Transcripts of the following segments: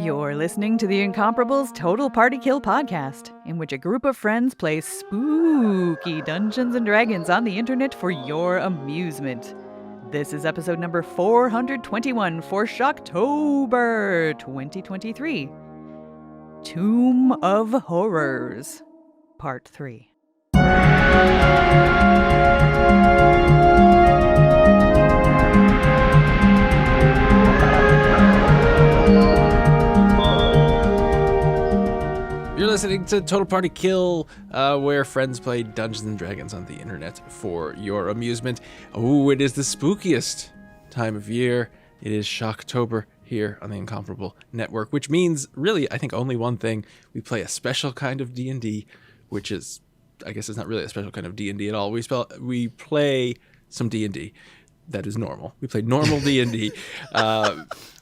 You're listening to the Incomparables Total Party Kill podcast, in which a group of friends play spooky Dungeons & Dragons on the internet for your amusement. This is episode number 421 for Shocktober 2023. Tomb of Horrors, Part 3. You're listening to Total Party Kill, where friends play Dungeons & Dragons on the internet for your amusement. Oh, it is the spookiest time of year. It is Shocktober here on the Incomparable Network, which means, really, I think only one thing. We play a special kind of D&D, which is, I guess it's not really a special kind of D&D at all. We play some D&D. That is normal. We play normal D&D.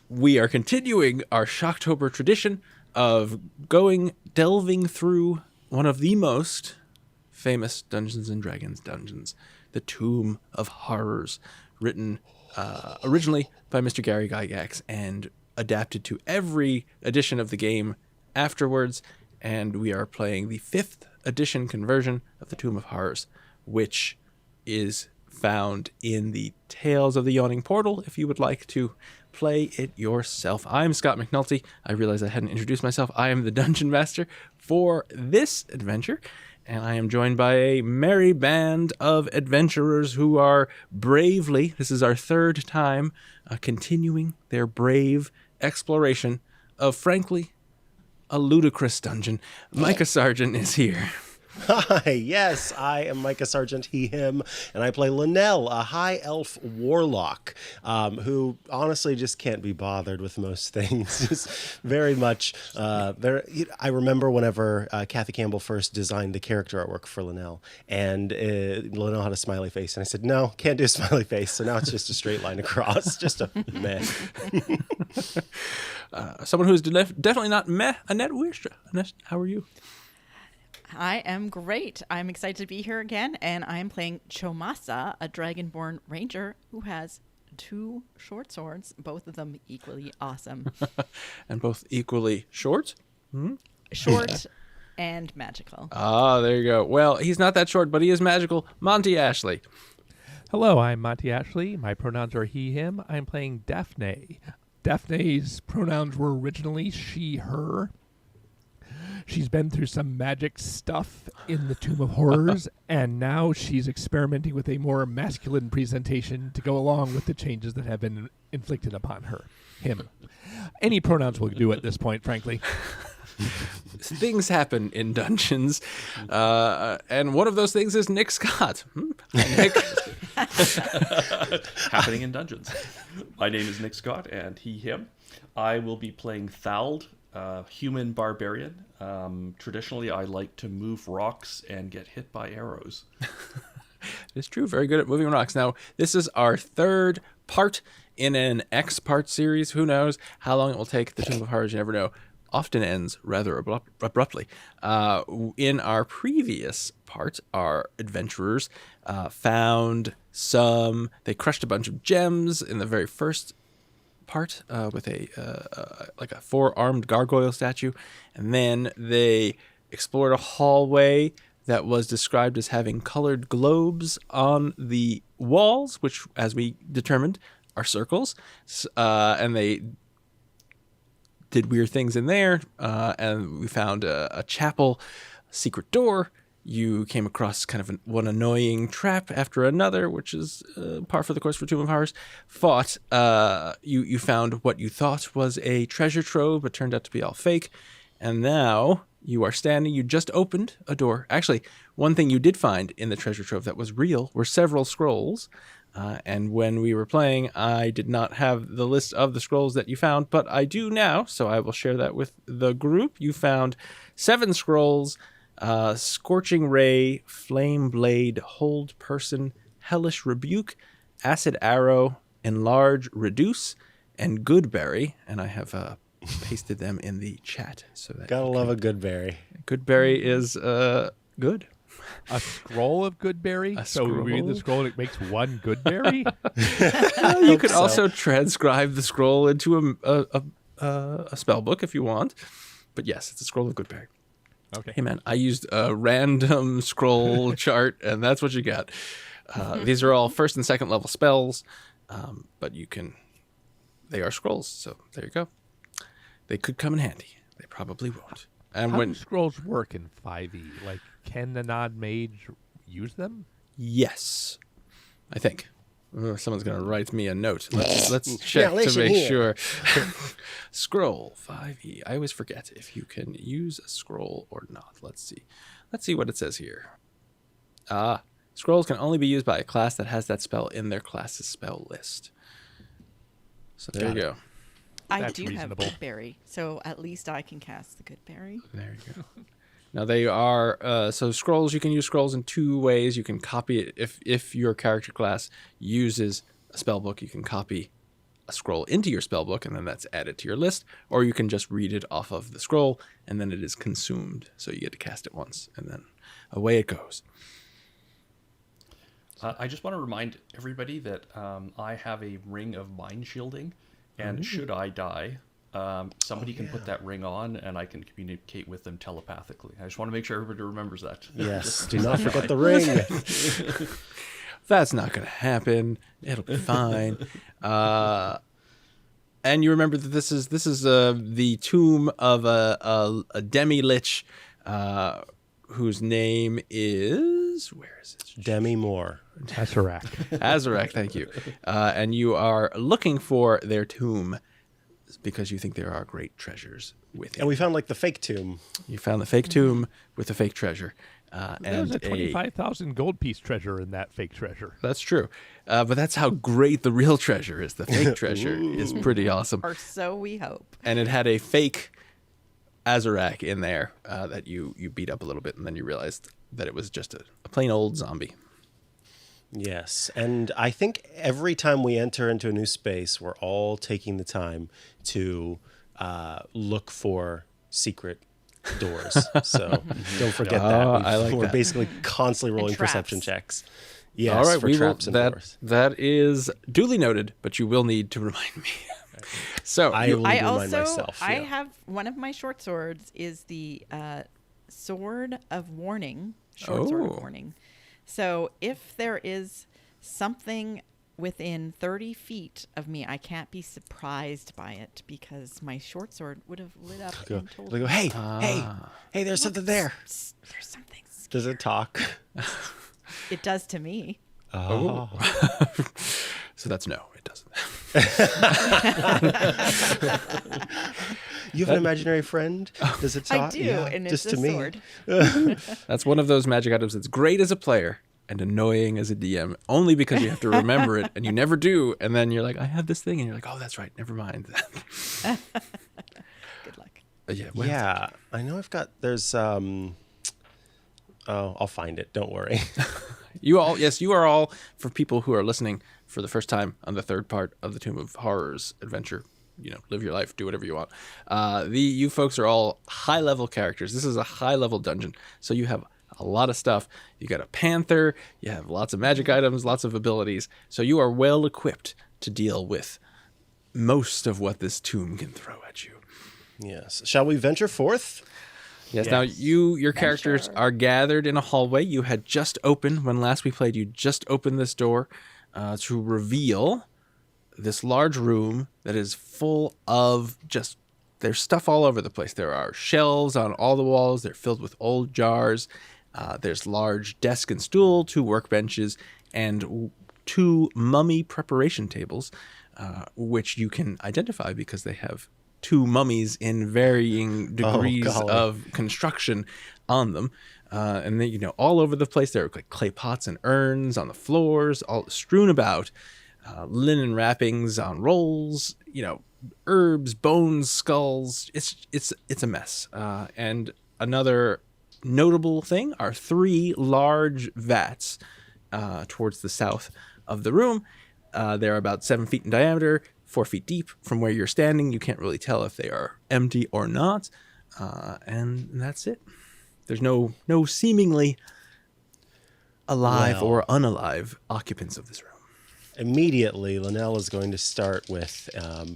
We are continuing our Shocktober tradition of delving through one of the most famous Dungeons & Dragons dungeons, the Tomb of Horrors, written originally by Mr. Gary Gygax and adapted to every edition of the game afterwards. And we are playing the 5th edition conversion of the Tomb of Horrors, which is found in the Tales of the Yawning Portal, if you would like to play it yourself. I'm Scott McNulty. I realized I hadn't introduced myself. I am the Dungeon Master for this adventure, and I am joined by a merry band of adventurers who are bravely, this is our 3rd time, continuing their brave exploration of, frankly, a ludicrous dungeon. Micah Sargent is here. Hi, yes, I am Micah Sargent, he, him, and I play Linnell, a high elf warlock, who honestly just can't be bothered with most things. Just very much, I remember whenever Kathy Campbell first designed the character artwork for Linnell, and Linnell had a smiley face, and I said, no, can't do a smiley face, so now it's just a straight line across, just a meh. Someone who's definitely not meh, Annette Wierstra. Annette, how are you? I am great. I'm excited to be here again, and I am playing Chomasa, a dragonborn ranger who has 2 short swords, both of them equally awesome. And both equally short? Short and magical. Ah, there you go. Well, he's not that short, but he is magical. Monty Ashley. Hello, I'm Monty Ashley. My pronouns are he, him. I'm playing Daffné. Daphne's pronouns were originally she, her. She's been through some magic stuff in the Tomb of Horrors, and now she's experimenting with a more masculine presentation to go along with the changes that have been inflicted upon her. Him. Any pronouns will do at this point, frankly. Things happen in dungeons, and one of those things is Nick Scott. Nick. Happening in dungeons. My name is Nick Scott, and he, him. I will be playing Thald, human barbarian. Traditionally, I like to move rocks and get hit by arrows. It's true. Very good at moving rocks. Now, this is our 3rd part in an X-part series. Who knows how long it will take? The Tomb of Horrors, you never know. Often ends rather abruptly. In our previous part, our adventurers they crushed a bunch of gems in the very first part with a 4-armed gargoyle statue, and then they explored a hallway that was described as having colored globes on the walls, which, as we determined, are circles, and they did weird things in there, and we found a chapel, secret door. You came across kind of one annoying trap after another, which is par for the course for Tomb of Horrors. You found what you thought was a treasure trove, but turned out to be all fake. And now you just opened a door. Actually, one thing you did find in the treasure trove that was real were several scrolls. And when we were playing, I did not have the list of the scrolls that you found, but I do now, so I will share that with the group. You found 7 scrolls. Scorching Ray, Flame Blade, Hold Person, Hellish Rebuke, Acid Arrow, Enlarge, Reduce, and Goodberry. And I have pasted them in the chat. So that Gotta love a Goodberry. Goodberry is good. A scroll of Goodberry? So we read the scroll and it makes one Goodberry? You could also transcribe the scroll into a a spell book if you want. But yes, it's a scroll of good berry. Okay. Hey man, I used a random scroll chart, and that's what you got. These are all first and second level spells, but they are scrolls, so there you go. They could come in handy. They probably won't. And How do scrolls work in 5e? Like, can the non-mage use them? Yes, I think. Someone's going to write me a note. Let's check listen to make here. sure. Scroll 5e. I always forget if you can use a scroll or not. Let's see. Let's see what it says here. Scrolls can only be used by a class that has that spell in their class's spell list. So there you go. I That's do have reasonable. good berry, so at least I can cast the good berry. There you go. Now they are so scrolls. You can use scrolls in two ways. You can copy it if your character class uses a spell book. You can copy a scroll into your spell book, and then that's added to your list. Or you can just read it off of the scroll, and then it is consumed. So you get to cast it once, and then away it goes. I just want to remind everybody that I have a ring of mind shielding, and should I die, somebody can put that ring on, and I can communicate with them telepathically. I just want to make sure everybody remembers that. Yes, do not forget the ring. That's not going to happen. It'll be fine. And you remember that this is the tomb of a demi-lich whose name is, where is it? Demi Moore. Tesseract. Azarac, thank you. And you are looking for their tomb because you think there are great treasures with it. And we found like the fake tomb. You found the fake tomb with the fake treasure. There's a 25,000 gold piece treasure in that fake treasure. That's true. But that's how great the real treasure is. The fake treasure is pretty awesome. Or so we hope. And it had a fake Azarac in there that you beat up a little bit, and then you realized that it was just a plain old zombie. Yes, and I think every time we enter into a new space, we're all taking the time to look for secret doors. So don't forget that. I like We're that. basically constantly rolling traps. perception checks. Yes, All right, for we will, traps and doors. that is duly noted, but you will need to remind me. So I you- will I remind also myself. I yeah. have one of my short swords is the sword of warning, short sword of Oh. warning. So if there is something within 30 feet of me, I can't be surprised by it because my short sword would have lit up and told They go, me, hey, there's something there. "Psst, there's something. Does it talk? It does to me. Oh. so that's no, it doesn't. You have an imaginary friend? Does it I talk? do, Yeah, and just it's to a me. sword. That's one of those magic items that's great as a player and annoying as a DM, only because you have to remember it and you never do. And then you're like, I have this thing, and you're like, oh, that's right, never mind. Good luck. Well, Yeah, I know I've got, there's, oh, I'll find it. Don't worry. You are all, for people who are listening for the first time on the third part of the Tomb of Horrors adventure, live your life, do whatever you want. You folks are all high-level characters. This is a high-level dungeon, so you have a lot of stuff. You got a panther, you have lots of magic items, lots of abilities, so you are well equipped to deal with most of what this tomb can throw at you. Yes. Shall we venture forth? Yes. Now your characters are gathered in a hallway. You had just opened when last we played. You just opened this door to reveal this large room that is full of there's stuff all over the place. There are shelves on all the walls. They're filled with old jars. There's large desk and stool, 2 workbenches, and 2 mummy preparation tables, which you can identify because they have 2 mummies in varying degrees golly. of construction on them. And then, all over the place, there are like clay pots and urns on the floors, all strewn about, linen wrappings on rolls, herbs, bones, skulls. It's a mess. And another notable thing are 3 large vats towards the south of the room. They're about 7 feet in diameter, 4 feet deep. From where you're standing, you can't really tell if they are empty or not. And that's it. There's no seemingly alive Well. or unalive occupants of this room. immediately, Linnell is going to start with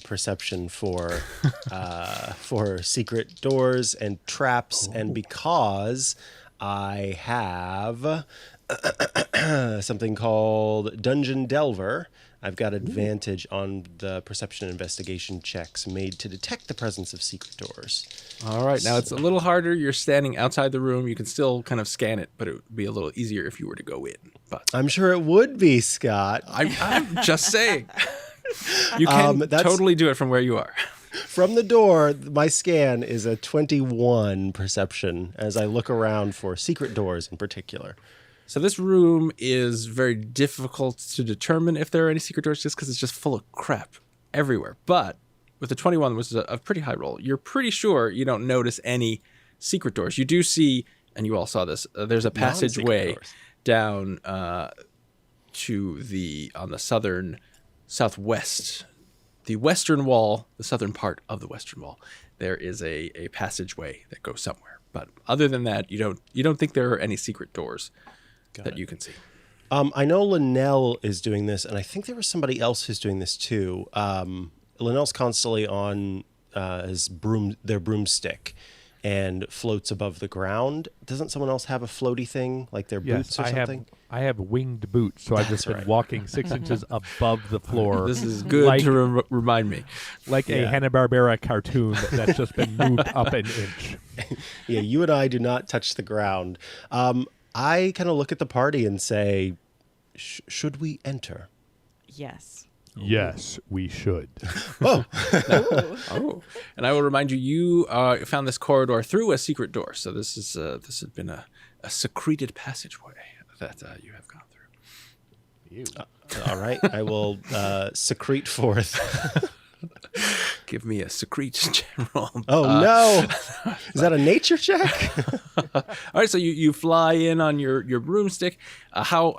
perception for secret doors and traps, and because I have something called Dungeon Delver, I've got advantage on the perception investigation checks made to detect the presence of secret doors. All right. Now, it's a little harder. You're standing outside the room. You can still kind of scan it, but it would be a little easier if you were to go in. But I'm sure it would be, Scott. I'm just saying. You can totally do it from where you are. From the door, my scan is a 21 perception as I look around for secret doors in particular. So this room is very difficult to determine if there are any secret doors just because it's just full of crap everywhere. But with the 21, which is a pretty high roll, you're pretty sure you don't notice any secret doors. You do see, and you all saw this, there's a passageway down to on the southwest, the western wall, the southern part of the western wall. There is a passageway that goes somewhere. But other than that, you don't think there are any secret doors that you can see. I know Linnell is doing this, and I think there was somebody else who's doing this too. Linnell's constantly on their broomstick and floats above the ground. Doesn't someone else have a floaty thing, like their boots or something? I have winged boots, so I've just been walking 6 inches above the floor. This is good to remind me. Like a Hanna-Barbera cartoon that's just been moved up an inch. Yeah, you and I do not touch the ground. I kind of look at the party and say, should we enter? Yes. Yes, we should. Oh. Oh. And I will remind you, you found this corridor through a secret door. So this had been a secreted passageway that you have gone through. All right, I will secrete forth. Give me a secrete general. Oh, no. Is that a nature check? All right, so you fly in on your broomstick. How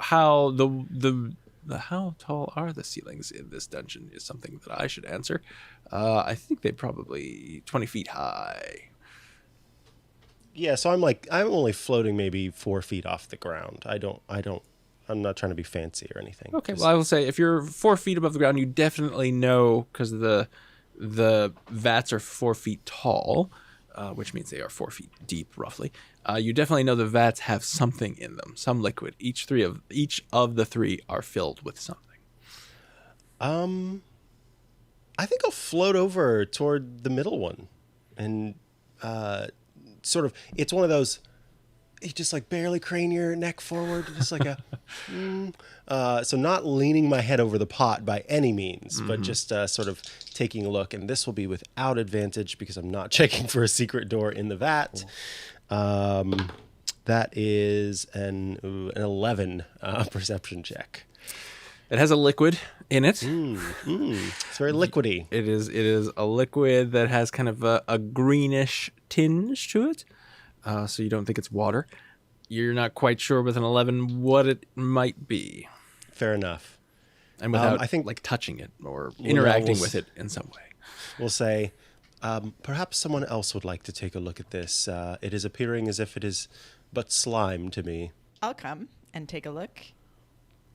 tall are the ceilings in this dungeon is something that I should answer. I think they're probably 20 feet high. Yeah, so I'm only floating maybe 4 feet off the ground. I'm not trying to be fancy or anything. Okay, well, I will say if you're 4 feet above the ground, you definitely know, because the vats are 4 feet tall, which means they are 4 feet deep, roughly. You definitely know the vats have something in them, some liquid. Each of the three are filled with something. I think I'll float over toward the middle one, and sort of. It's one of those. You just like barely crane your neck forward, just like so not leaning my head over the pot by any means, but just sort of taking a look. And this will be without advantage because I'm not checking for a secret door in the vat. That is an 11 perception check. It has a liquid in it. It's very liquidy. It is a liquid that has kind of a greenish tinge to it. So you don't think it's water. You're not quite sure with an 11 what it might be. Fair enough. And without I think like touching it or interacting with it in some way. We'll say, perhaps someone else would like to take a look at this. It is appearing as if it is but slime to me. I'll come and take a look.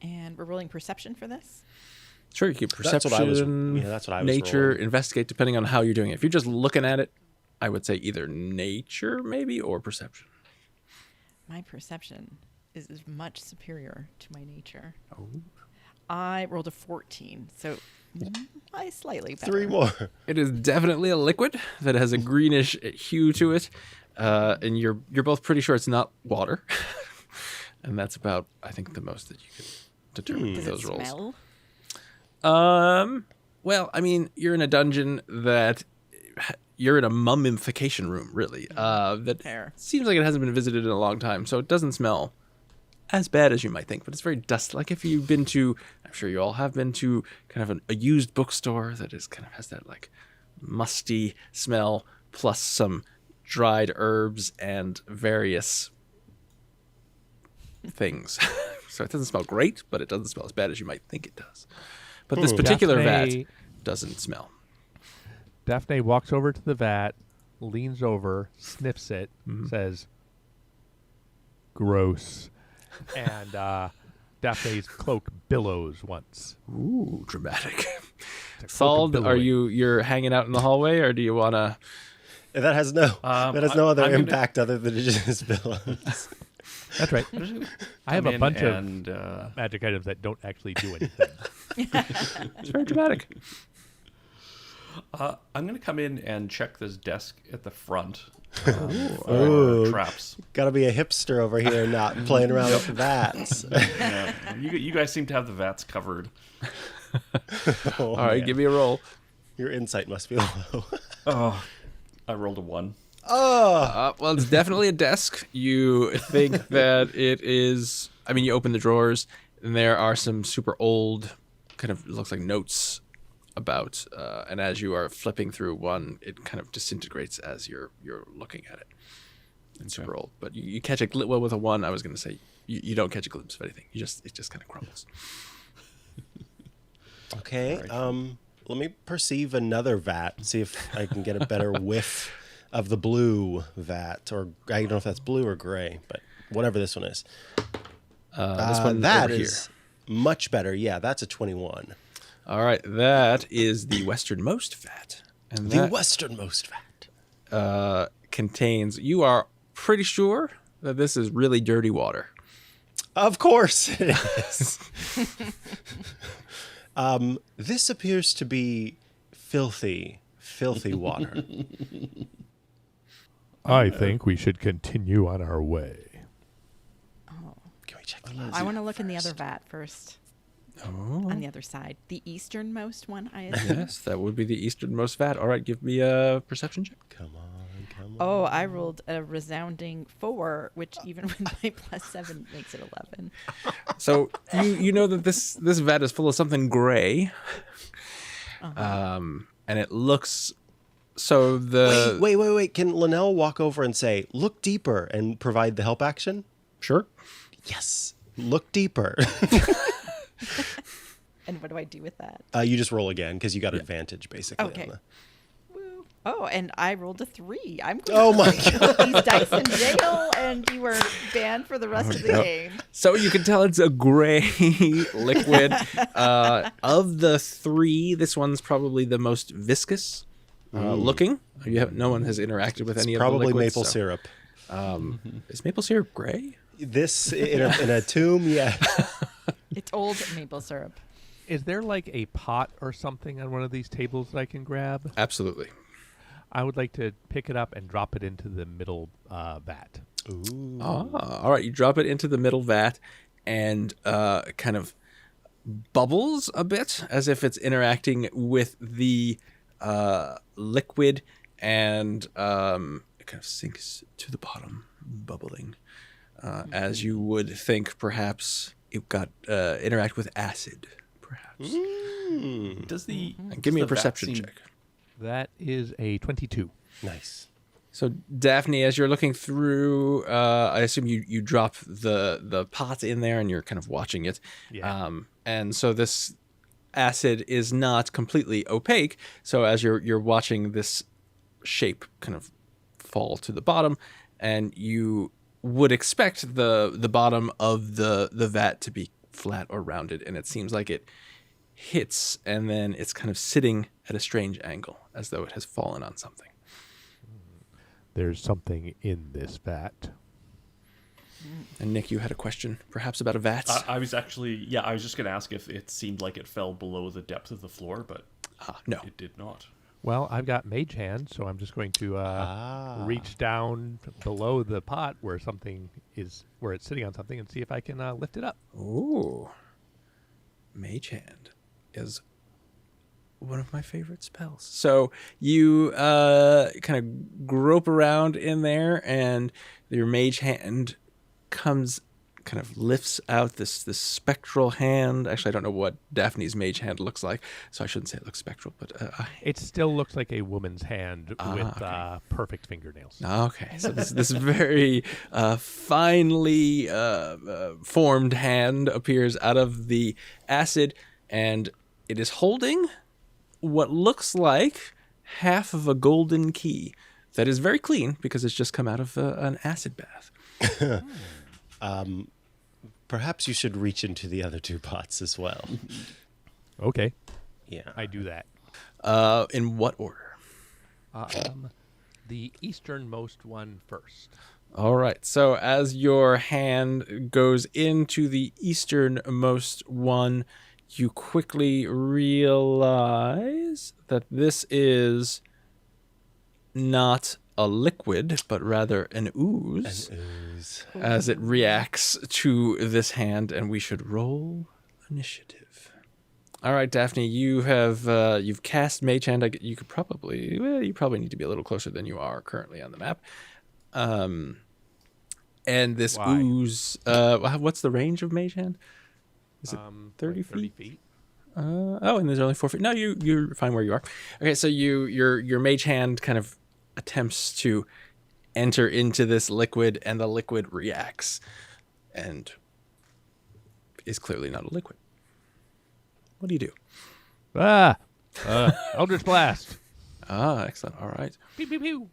And we're rolling perception for this? Sure, you keep perception, that's what I was nature, rolling. investigate, depending on how you're doing it. If you're just looking at it, I would say either nature, maybe, or perception. My perception is much superior to my nature. Oh. I rolled a 14, so slightly better. 3 more. It is definitely a liquid that has a greenish hue to it, and you're both pretty sure it's not water. And that's about, I think, the most that you can determine with those rolls. Smell? Well, I mean, you're in a dungeon that you're in a mummification room, really. That Fair. seems like it hasn't been visited in a long time, so it doesn't smell as bad as you might think, but it's very dusty. Like if you've been to, I'm sure you all have been to, kind of a used bookstore that is kind of has that like musty smell, plus some dried herbs and various things. So it doesn't smell great, but it doesn't smell as bad as you might think it does. But this particular vat doesn't smell. Daffné walks over to the vat, leans over, sniffs it, says, "Gross." And Daphne's cloak billows once. Ooh, dramatic. It's a cloak of Thald, are billowing. you're hanging out in the hallway, or do you want to? That has no other I'm gonna- impact other than it just billows. That's right. I have Come a in bunch and, of magic items that don't actually do anything. It's very dramatic. I'm going to come in and check this desk at the front Ooh. for traps. Gotta be a hipster over here, not playing around with vats. Yeah, you guys seem to have the vats covered. Oh, All right, man. give me a roll. Your insight must be low. Oh, I rolled a 1. Well, it's definitely a desk. You think that it is. I mean, you open the drawers, and there are some super old, kind of looks like notes about. And as you are flipping through one, it kind of disintegrates as you're looking at it. It's super old, but you catch a well with a 1. I was going to say you don't catch a glimpse of anything. It just kind of crumbles. Okay. Let me perceive another vat. See if I can get a better whiff of the blue vat, or I don't know if that's blue or gray, but whatever this one is. This one that over is much better. Yeah, that's a 21. here. All right, that is the westernmost vat, and The that westernmost vat. contains. You are pretty sure that this is really dirty water. Of course it is. This appears to be filthy water. I think we should continue on our way. Can we check the I want to look in the other vat first. On the other side. The easternmost one, I assume. Yes, that would be the easternmost vat. All right, give me a perception check. Come on, come on. Oh, I rolled a resounding 4, which even with my +7 makes it 11. So you know that this vat is full of something gray, and it looks. So the Wait. Can Linnell walk over and say, "Look deeper," and provide the help action? Sure. Yes. Look deeper. And what do I do with that? You just roll again because you got advantage basically. Okay. On the... Woo. Oh, and I rolled a 3. I'm going Oh my to put these dice in jail, and you were banned for the rest of the game. So you can tell it's a gray liquid. Of the 3, this one's probably the most viscous looking. No one has interacted with any of the Probably liquids, maple so- syrup. Is maple syrup gray? This in a tomb, yeah. It's old maple syrup. Is there like a pot or something on one of these tables that I can grab? Absolutely. I would like to pick it up and drop it into the middle vat. Ooh. All right, you drop it into the middle vat, and kind of bubbles a bit as if it's interacting with the liquid, and it kind of sinks to the bottom, bubbling, as you would think perhaps it got interact with acid, perhaps. Does the Give me a does the vat perception seem- check. That is a 22. Nice. So Daphne, as you're looking through, I assume you drop the pot in there and you're kind of watching it. Yeah. And so this acid is not completely opaque. So as you're watching this shape kind of fall to the bottom, and you would expect the bottom of the vat to be flat or rounded, and it seems like it hits and then it's kind of sitting at a strange angle as though it has fallen on something. There's something in this vat. And Nick, you had a question perhaps about a vat? I was actually, I was just going to ask if it seemed like it fell below the depth of the floor, but No. it did not. Well, I've got mage hand, so I'm just going to reach down below the pot where where it's sitting on something, and see if I can lift it up. Ooh. Mage Hand is one of my favorite spells. So you kind of grope around in there, and your Mage Hand kind of lifts out this spectral hand. Actually, I don't know what Daphne's Mage Hand looks like, so I shouldn't say it looks spectral, but It still looks like a woman's hand with okay. perfect fingernails. okay. So this very finely formed hand appears out of the acid, and it is holding what looks like half of a golden key that is very clean because it's just come out of an acid bath. perhaps you should reach into the other 2 pots as well. Okay, Yeah. I do that. In what order? The easternmost one first. All right. So as your hand goes into the easternmost one, you quickly realize that this is not a liquid, but rather an ooze, as it reacts to this hand, and we should roll initiative. All right, Daphne, you have you've cast Mage Hand. You could probably you probably need to be a little closer than you are currently on the map. And this Why? ooze, what's the range of Mage Hand? Is it 30 like 30 feet? feet. And there's only 4 feet. No, you're fine where you are. Okay, so your Mage Hand kind of attempts to enter into this liquid, and the liquid reacts, and is clearly not a liquid. What do you do? Eldritch Blast. Excellent. All right. Pew, pew, pew.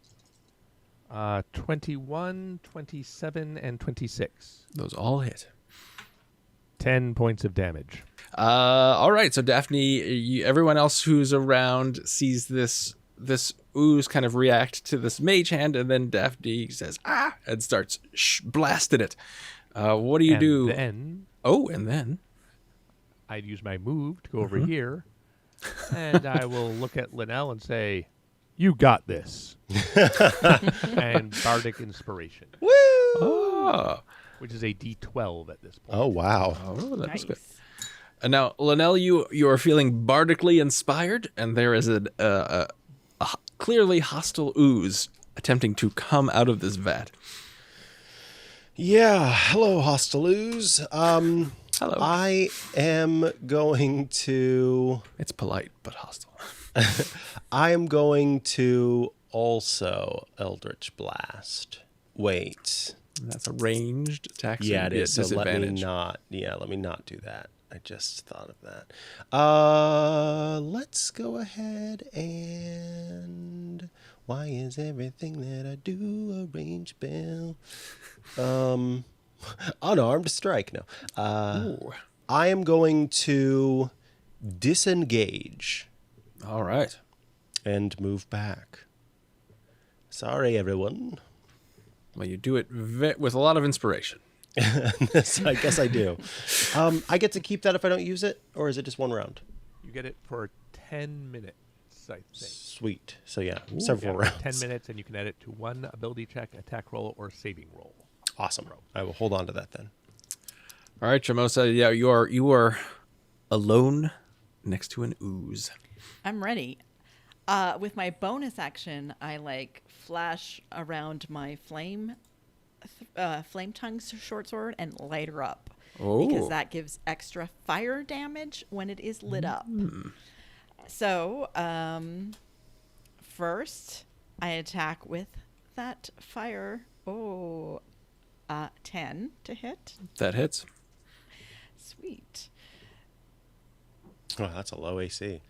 21, 27, and 26. Those all hit. 10 points of damage. All right. So Daphne, everyone else who's around sees this ooze kind of react to this Mage Hand, and then Daphne says "ah" and starts blasting it. What do you do? Then And then I'd use my move to go over here, and I will look at Linnell and say, "You got this." And Bardic Inspiration. Woo! Oh, Which is a D12 at this point. Oh, wow. that was Nice. good. And now, Linnell, you are feeling bardically inspired, and there is a clearly hostile ooze attempting to come out of this vat. Yeah. Hello, hostile ooze. Hello. I am going to... It's polite, but hostile. I am going to also Eldritch Blast. Wait. That's a ranged attack. Yeah, it is. So let me disadvantage. not do that. I just thought of that. Let's go ahead and... Why is everything that I do a range bell? Unarmed strike. No. Ooh. I am going to disengage All right. and move back. Sorry, everyone. Well, you do it with a lot of inspiration. Yes, I guess I do. I get to keep that if I don't use it, or is it just one round? You get it for 10 minutes, I think. Sweet. So yeah, several Yeah, rounds. 10 minutes, and you can add it to one ability check, attack roll, or saving roll. Awesome. I will hold on to that then. All right, Jamosa. Yeah, you are alone next to an ooze. I'm ready. With my bonus action, I flash around my flame tongue short sword and light her up. Oh. Because that gives extra fire damage when it is lit up. So, first, I attack with that fire. 10 to hit. That hits. Sweet. Oh, that's a low AC.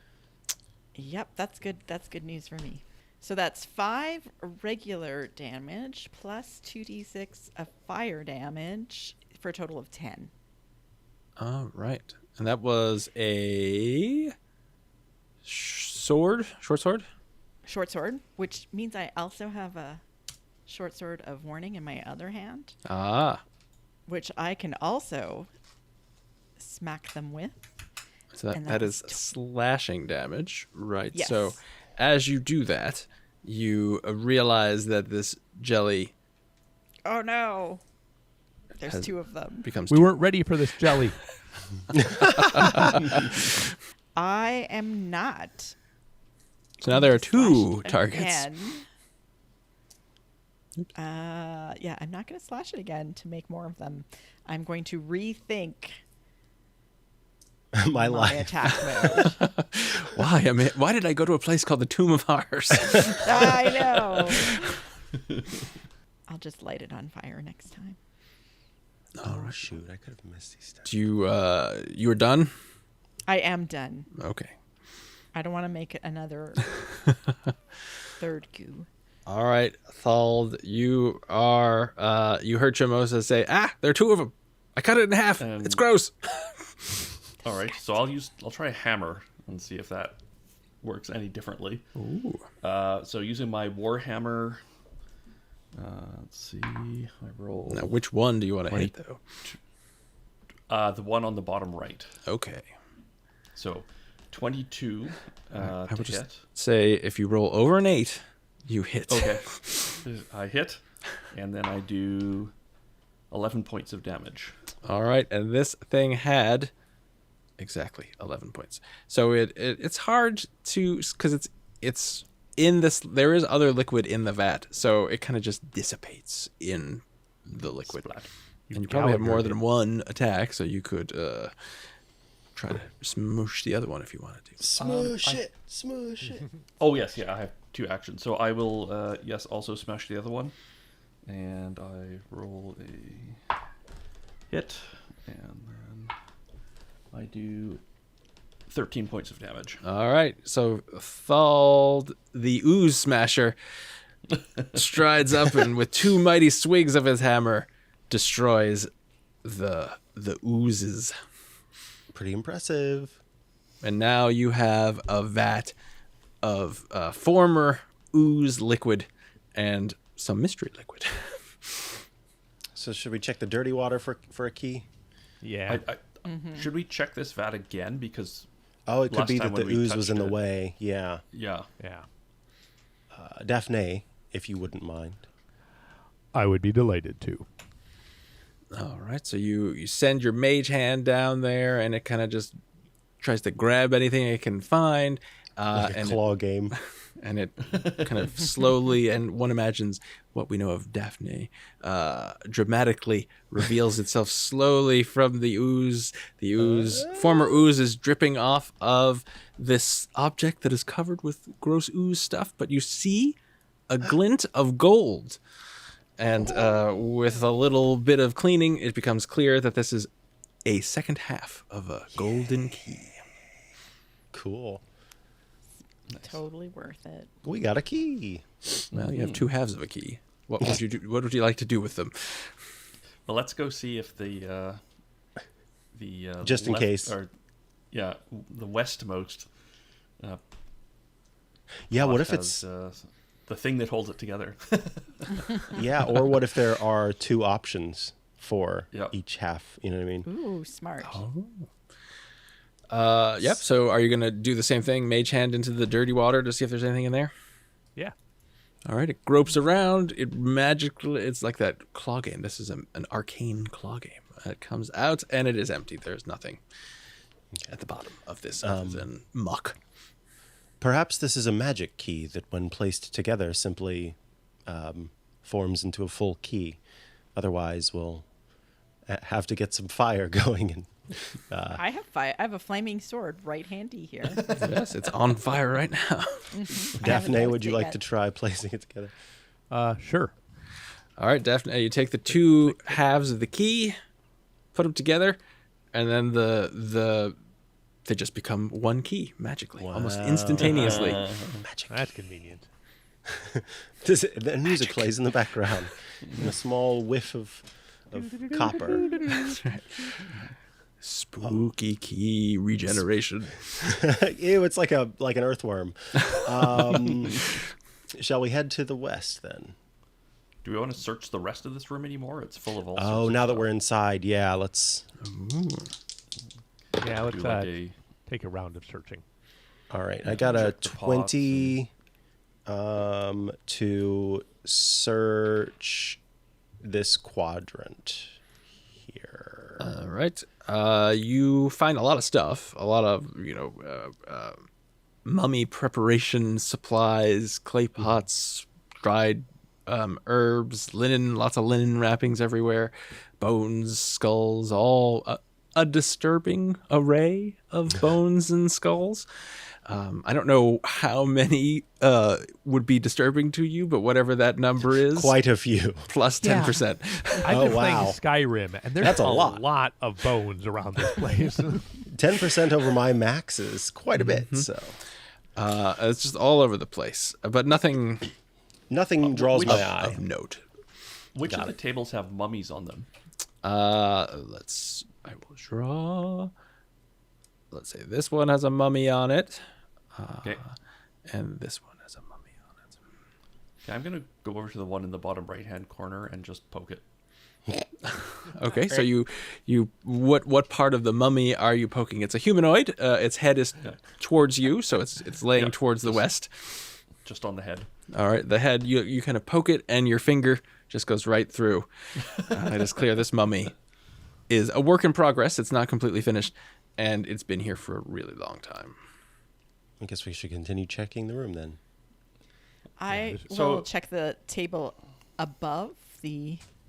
Yep, that's good. That's good news for me. So that's 5 regular damage plus 2d6 of fire damage for a total of 10. All right. And that was a short sword? Short sword, which means I also have a short sword of warning in my other hand, Ah. which I can also smack them with. So And that was is slashing damage, right? Yes. So as you do that, you realize that this jelly Oh no! There's Has- 2 of them. becomes We too- weren't ready for this jelly. I am not. So now there are going to slash 2 it targets. again. Yeah, I'm not going to slash it again to make more of them. I'm going to rethink My my life. attack mode. Why did I go to a place called the Tomb of Horrors? I know. I'll just light it on fire next time. Oh, shoot. I could have missed these times. Do you were done? I am done. Okay. I don't want to make it another third goo. All right, Thald, you heard Chamosa say, there are 2 of them. I cut it in half. And- It's gross. All right, so I'll try a hammer and see if that works any differently. Ooh. So using my warhammer, let's see, I roll Now, which one do you want to hit, though? the one on the bottom right. Okay. So 22 I to would just hit. say if you roll over an 8, you hit. Okay, I hit, and then I do 11 points of damage. All right, and this thing had exactly 11 points. So it's hard to, because it's in this. There is other liquid in the vat, so it kind of just dissipates in the liquid. Splat. And you probably have more Gallagher than one attack, so you could try to smoosh the other one if you wanted to. Smoosh it. Oh yes, yeah, I have 2 actions. So I will yes also smash the other one, and I roll a hit, and then I do 13 points of damage. All right, so Thald, the ooze smasher, strides up and with 2 mighty swings of his hammer destroys the oozes. Pretty impressive. And now you have a vat of former ooze liquid and some mystery liquid. So should we check the dirty water for a key? Yeah. Should we check this vat again? Because Oh, it could last be time that the when we ooze was in the touched it- way. Yeah. Yeah. Yeah. Daffné, if you wouldn't mind. I would be delighted to. All right, so you send your mage hand down there, and it kind of just tries to grab anything it can find. Like a and claw game. and it kind of slowly, and one imagines what we know of Daffné, dramatically reveals itself slowly from the ooze. The ooze, former ooze, is dripping off of this object that is covered with gross ooze stuff, but you see a glint of gold. And with a little bit of cleaning, it becomes clear that this is a second half of a golden key. Cool. Totally worth it. We got a key. Well, you have 2 halves of a key. What would you do? What would you like to do with them? Well, let's go see if the Just in left- case. or yeah, the westmost. Yeah, what pot if it's has, the thing that holds it together? yeah, or what if there are 2 options for Yep. each half? You know what I mean? Ooh, smart. Yep. So are you going to do the same thing? Mage hand into the dirty water to see if there's anything in there? Yeah. All right. It gropes around. It magically, it's like that claw game. This is an arcane claw game. It comes out and it is empty. There's nothing at the bottom of this other than muck. Perhaps this is a magic key that, when placed together, simply forms into a full key. Otherwise, we'll have to get some fire going. And I have I have a flaming sword right handy here. Yes, it's on fire right now. I haven't Daffné, used would you it like yet. to try placing it together? Sure. All right, Daphne, you take the 2 halves of the key, put them together, and then they just become one key magically, almost instantaneously. Magic. That's convenient. The music plays in the background, and a small whiff of copper. That's right. Spooky key regeneration. Ew, it's like an earthworm. Shall we head to the west then? Do we want to search the rest of this room anymore? It's full of all. sorts Oh, of now that stuff. we're inside, yeah, let's. Yeah, let's Do like a take a round of searching. All right, I got a check the pots 20 to search this quadrant here. All right. You find a lot of stuff, a lot of, mummy preparation supplies, clay pots, dried herbs, linen, lots of linen wrappings everywhere, bones, skulls, all a disturbing array of bones and skulls. I don't know how many would be disturbing to you, but whatever that number is, Quite a few. plus 10%. I've Oh, been wow. playing Skyrim, and there's That's a a lot. lot of bones around this place. 10% over my max is quite a bit, so It's just all over the place, but nothing nothing draws which- my eye. of note. Which of the tables have mummies on them? I will draw. Let's say this one has a mummy on it. Okay. And this one has a mummy on it. Okay, I'm gonna go over to the one in the bottom right-hand corner and just poke it. Okay, so what part of the mummy are you poking? It's a humanoid. Its head is towards you, so it's laying towards the west. Just on the head. All right, the head, you kind of poke it, and your finger just goes right through. It is clear this mummy is a work in progress. It's not completely finished, and it's been here for a really long time. I guess we should continue checking the room then. I So- will check the table above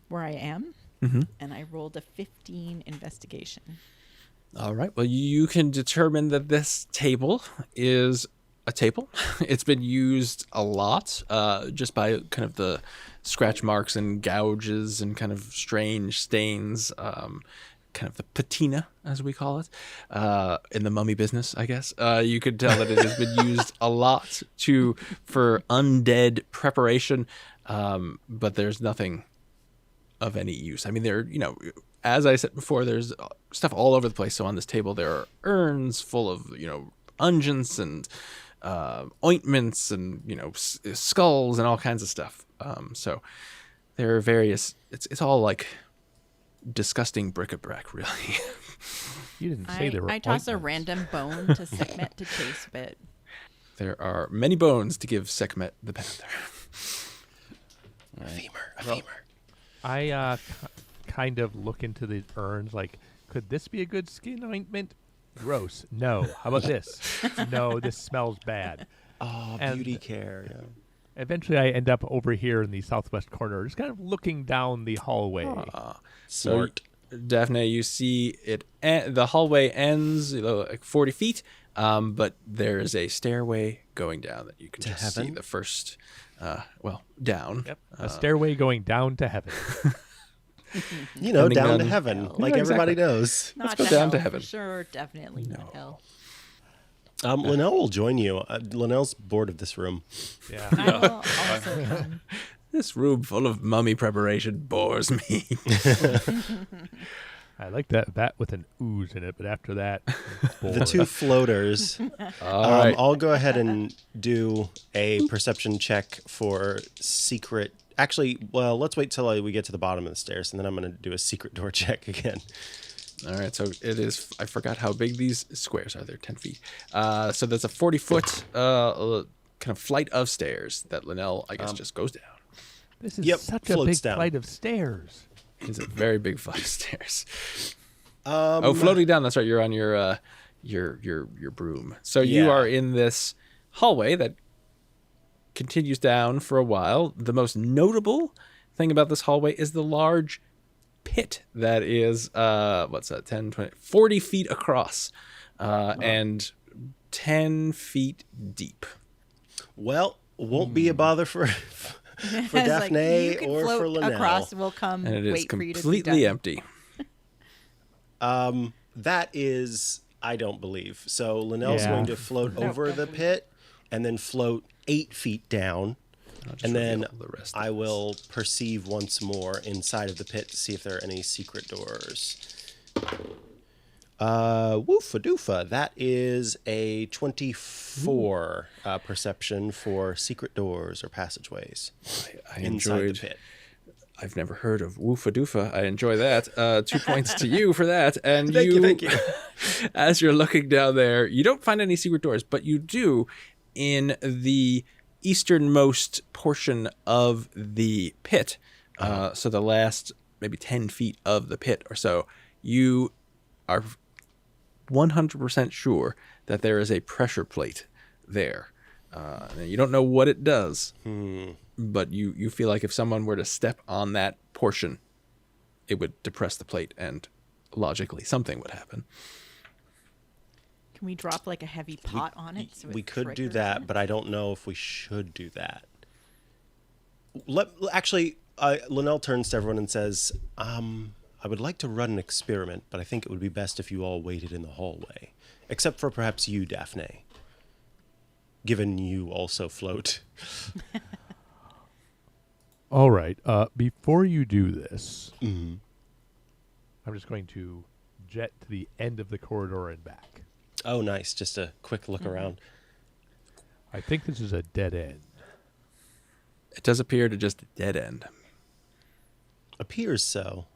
where I am, and I rolled a 15 investigation. All right, well, you can determine that this table is a table. It's been used a lot, just by kind of the scratch marks and gouges and kind of strange stains, kind of the patina, as we call it, in the mummy business, I guess. You could tell that it has been used a lot for undead preparation, but there's nothing of any use. I mean, as I said before, there's stuff all over the place. So on this table, there are urns full of, unguents and ointments and, skulls and all kinds of stuff. So there are various, it's all like disgusting bric-a-brac, really. You didn't say there were I toss a ointments. random bone to Sekhmet to chase a bit. There are many bones to give Sekhmet the panther. A femur. I kind of look into the urns like, could this be a good skin ointment? Gross. No. How about this? No, this smells bad. Oh, And- beauty care. Yeah. Eventually, I end up over here in the southwest corner, just kind of looking down the hallway. So, Smart. Daphne, you see it. The hallway ends like 40 feet, but there is a stairway going down that you can To just see heaven? the first, down. Yep. A stairway going down to heaven. Depending Down to on- heaven, Yeah, like everybody knows. Not go to down hell, to for heaven. Sure, definitely not hell. Linnell will join you. Linnell's bored of this room. Yeah. I will also come. This room full of mummy preparation bores me. I like that with an ooze in it, but after that, The two floaters. All right. I'll go ahead and do a perception check for secret. Actually, well, let's wait till we get to the bottom of the stairs, and then I'm going to do a secret door check again. All right, so it is. I forgot how big these squares are. They're 10 feet. So there's a 40-foot kind of flight of stairs that Linnell, I guess, just goes down. this is Yep, such a floats big down. flight of stairs. It's a very big flight of stairs. Floating down. That's right. You're on your broom. So you Yeah. are in this hallway that continues down for a while. The most notable thing about this hallway is the large pit that is 10, 20, 40 feet across, and 10 feet deep. Well, won't be a bother for It's Daphne you can or float for Linnell. across. We'll come And it is wait for you to be completely done. empty. That is, I don't believe. So Linnell's Yeah. going to float over the pit and then float 8 feet down. I'll just And then reveal the rest of I this. will perceive once more inside of the pit to see if there are any secret doors. Woofa-doofa. That is a 24 perception for secret doors or passageways I inside the enjoyed. pit. I've never heard of Woofa Doofa. I enjoy that. 2 points to you for that. And Thank you. As you're looking down there, you don't find any secret doors, but you do in the easternmost portion of the pit. So the last maybe 10 feet of the pit or so, you are 100% sure that there is a pressure plate there. And you don't know what it does, but you feel like if someone were to step on that portion, it would depress the plate, and logically something would happen. Can we drop like a heavy pot on it? So We it could do triggers that, it? but I don't know if we should do that. Linnell turns to everyone and says, I would like to run an experiment, but I think it would be best if you all waited in the hallway. Except for perhaps you, Daphne. Given you also float. All right. Before you do this, I'm just going to jet to the end of the corridor and back. Oh, nice. Just a quick look around. I think this is a dead end. It does appear to just dead end. Appears so.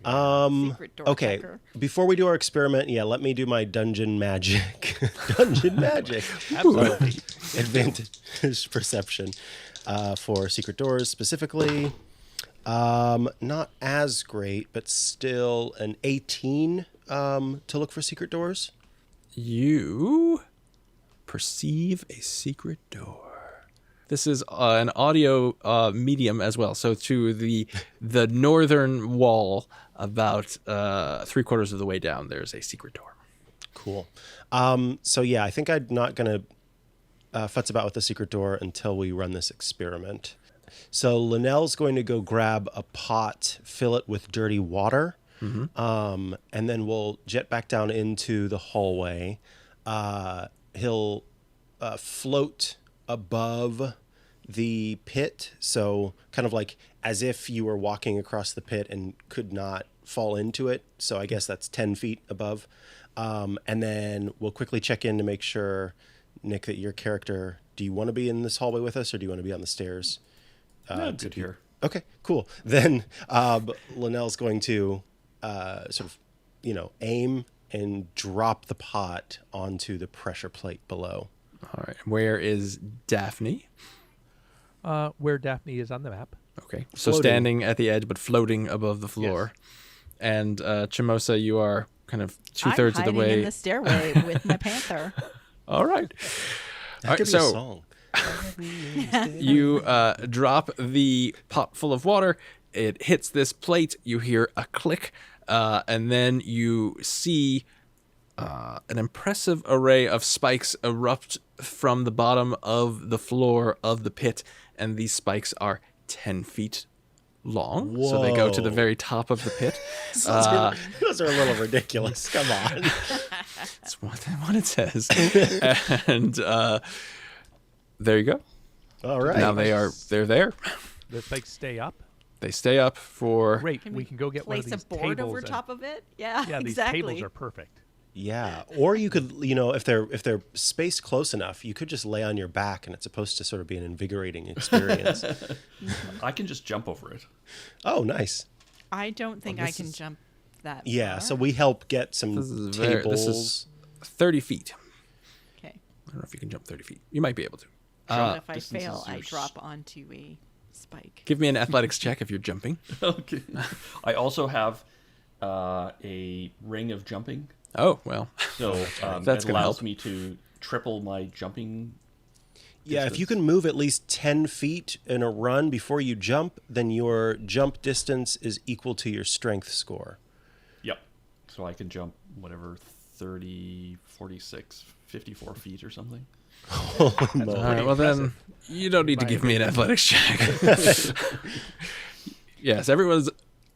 Secret door Okay, checker. before we do our experiment, let me do my dungeon magic. Dungeon magic. Absolutely. Advantage perception for secret doors specifically. Not as great, but still an 18 to look for secret doors. You perceive a secret door. This is an audio medium as well. So to the northern wall, about 3/4 of the way down, there's a secret door. Cool. So I think I'm not going to futz about with the secret door until we run this experiment. So Linnell's going to go grab a pot, fill it with dirty water, and then we'll jet back down into the hallway. He'll float above the pit, so kind of like as if you were walking across the pit and could not fall into it. So I guess that's 10 feet above. And then we'll quickly check in to make sure, Nick, that your character, do you want to be in this hallway with us or do you want to be on the stairs? Good here. Okay, cool. Then Linnell's going to sort of, aim and drop the pot onto the pressure plate below. All right. Where is Daffné? Where Daffné is on the map. Okay. So Floating. standing at the edge, but floating above the floor. Yes. And Chimosa, you are kind of I'm 2/3 of the hiding way. in the stairway with my panther. All right. That All right, could be a so song. you drop the pot full of water. It hits this plate. You hear a click, and then you see an impressive array of spikes erupt from the bottom of the floor of the pit, and these spikes are 10 feet long. So they go to the Whoa. very top of the pit. Those are a little ridiculous. Come on. That's what it says. And there you go. All right. Now they're there. The spikes stay up. They stay up for Great. Can we can go get one of Place these a board tables over and- top of it. Yeah, Yeah, these exactly. tables are perfect. Yeah, or you could, if they're spaced close enough, you could just lay on your back, and it's supposed to sort of be an invigorating experience. I can just jump over it. Oh, nice. I don't think Well, I this can is- jump that Yeah, far. so we help get some This is tables. 30 feet. Okay. I don't know if you can jump 30 feet. You might be able to. And if I distance fail, is I yours. drop onto a spike. Give me an athletics check if you're jumping. Okay. I also have a ring of jumping, Oh, well. so That's it gonna allows help. me to triple my jumping. Yeah, if you can move at least 10 feet in a run before you jump, then your jump distance is equal to your strength score. Yep. So I can jump whatever 30, 46, 54 feet or something. All right, well, then you don't need to give me an athletics check. Yes, everyone's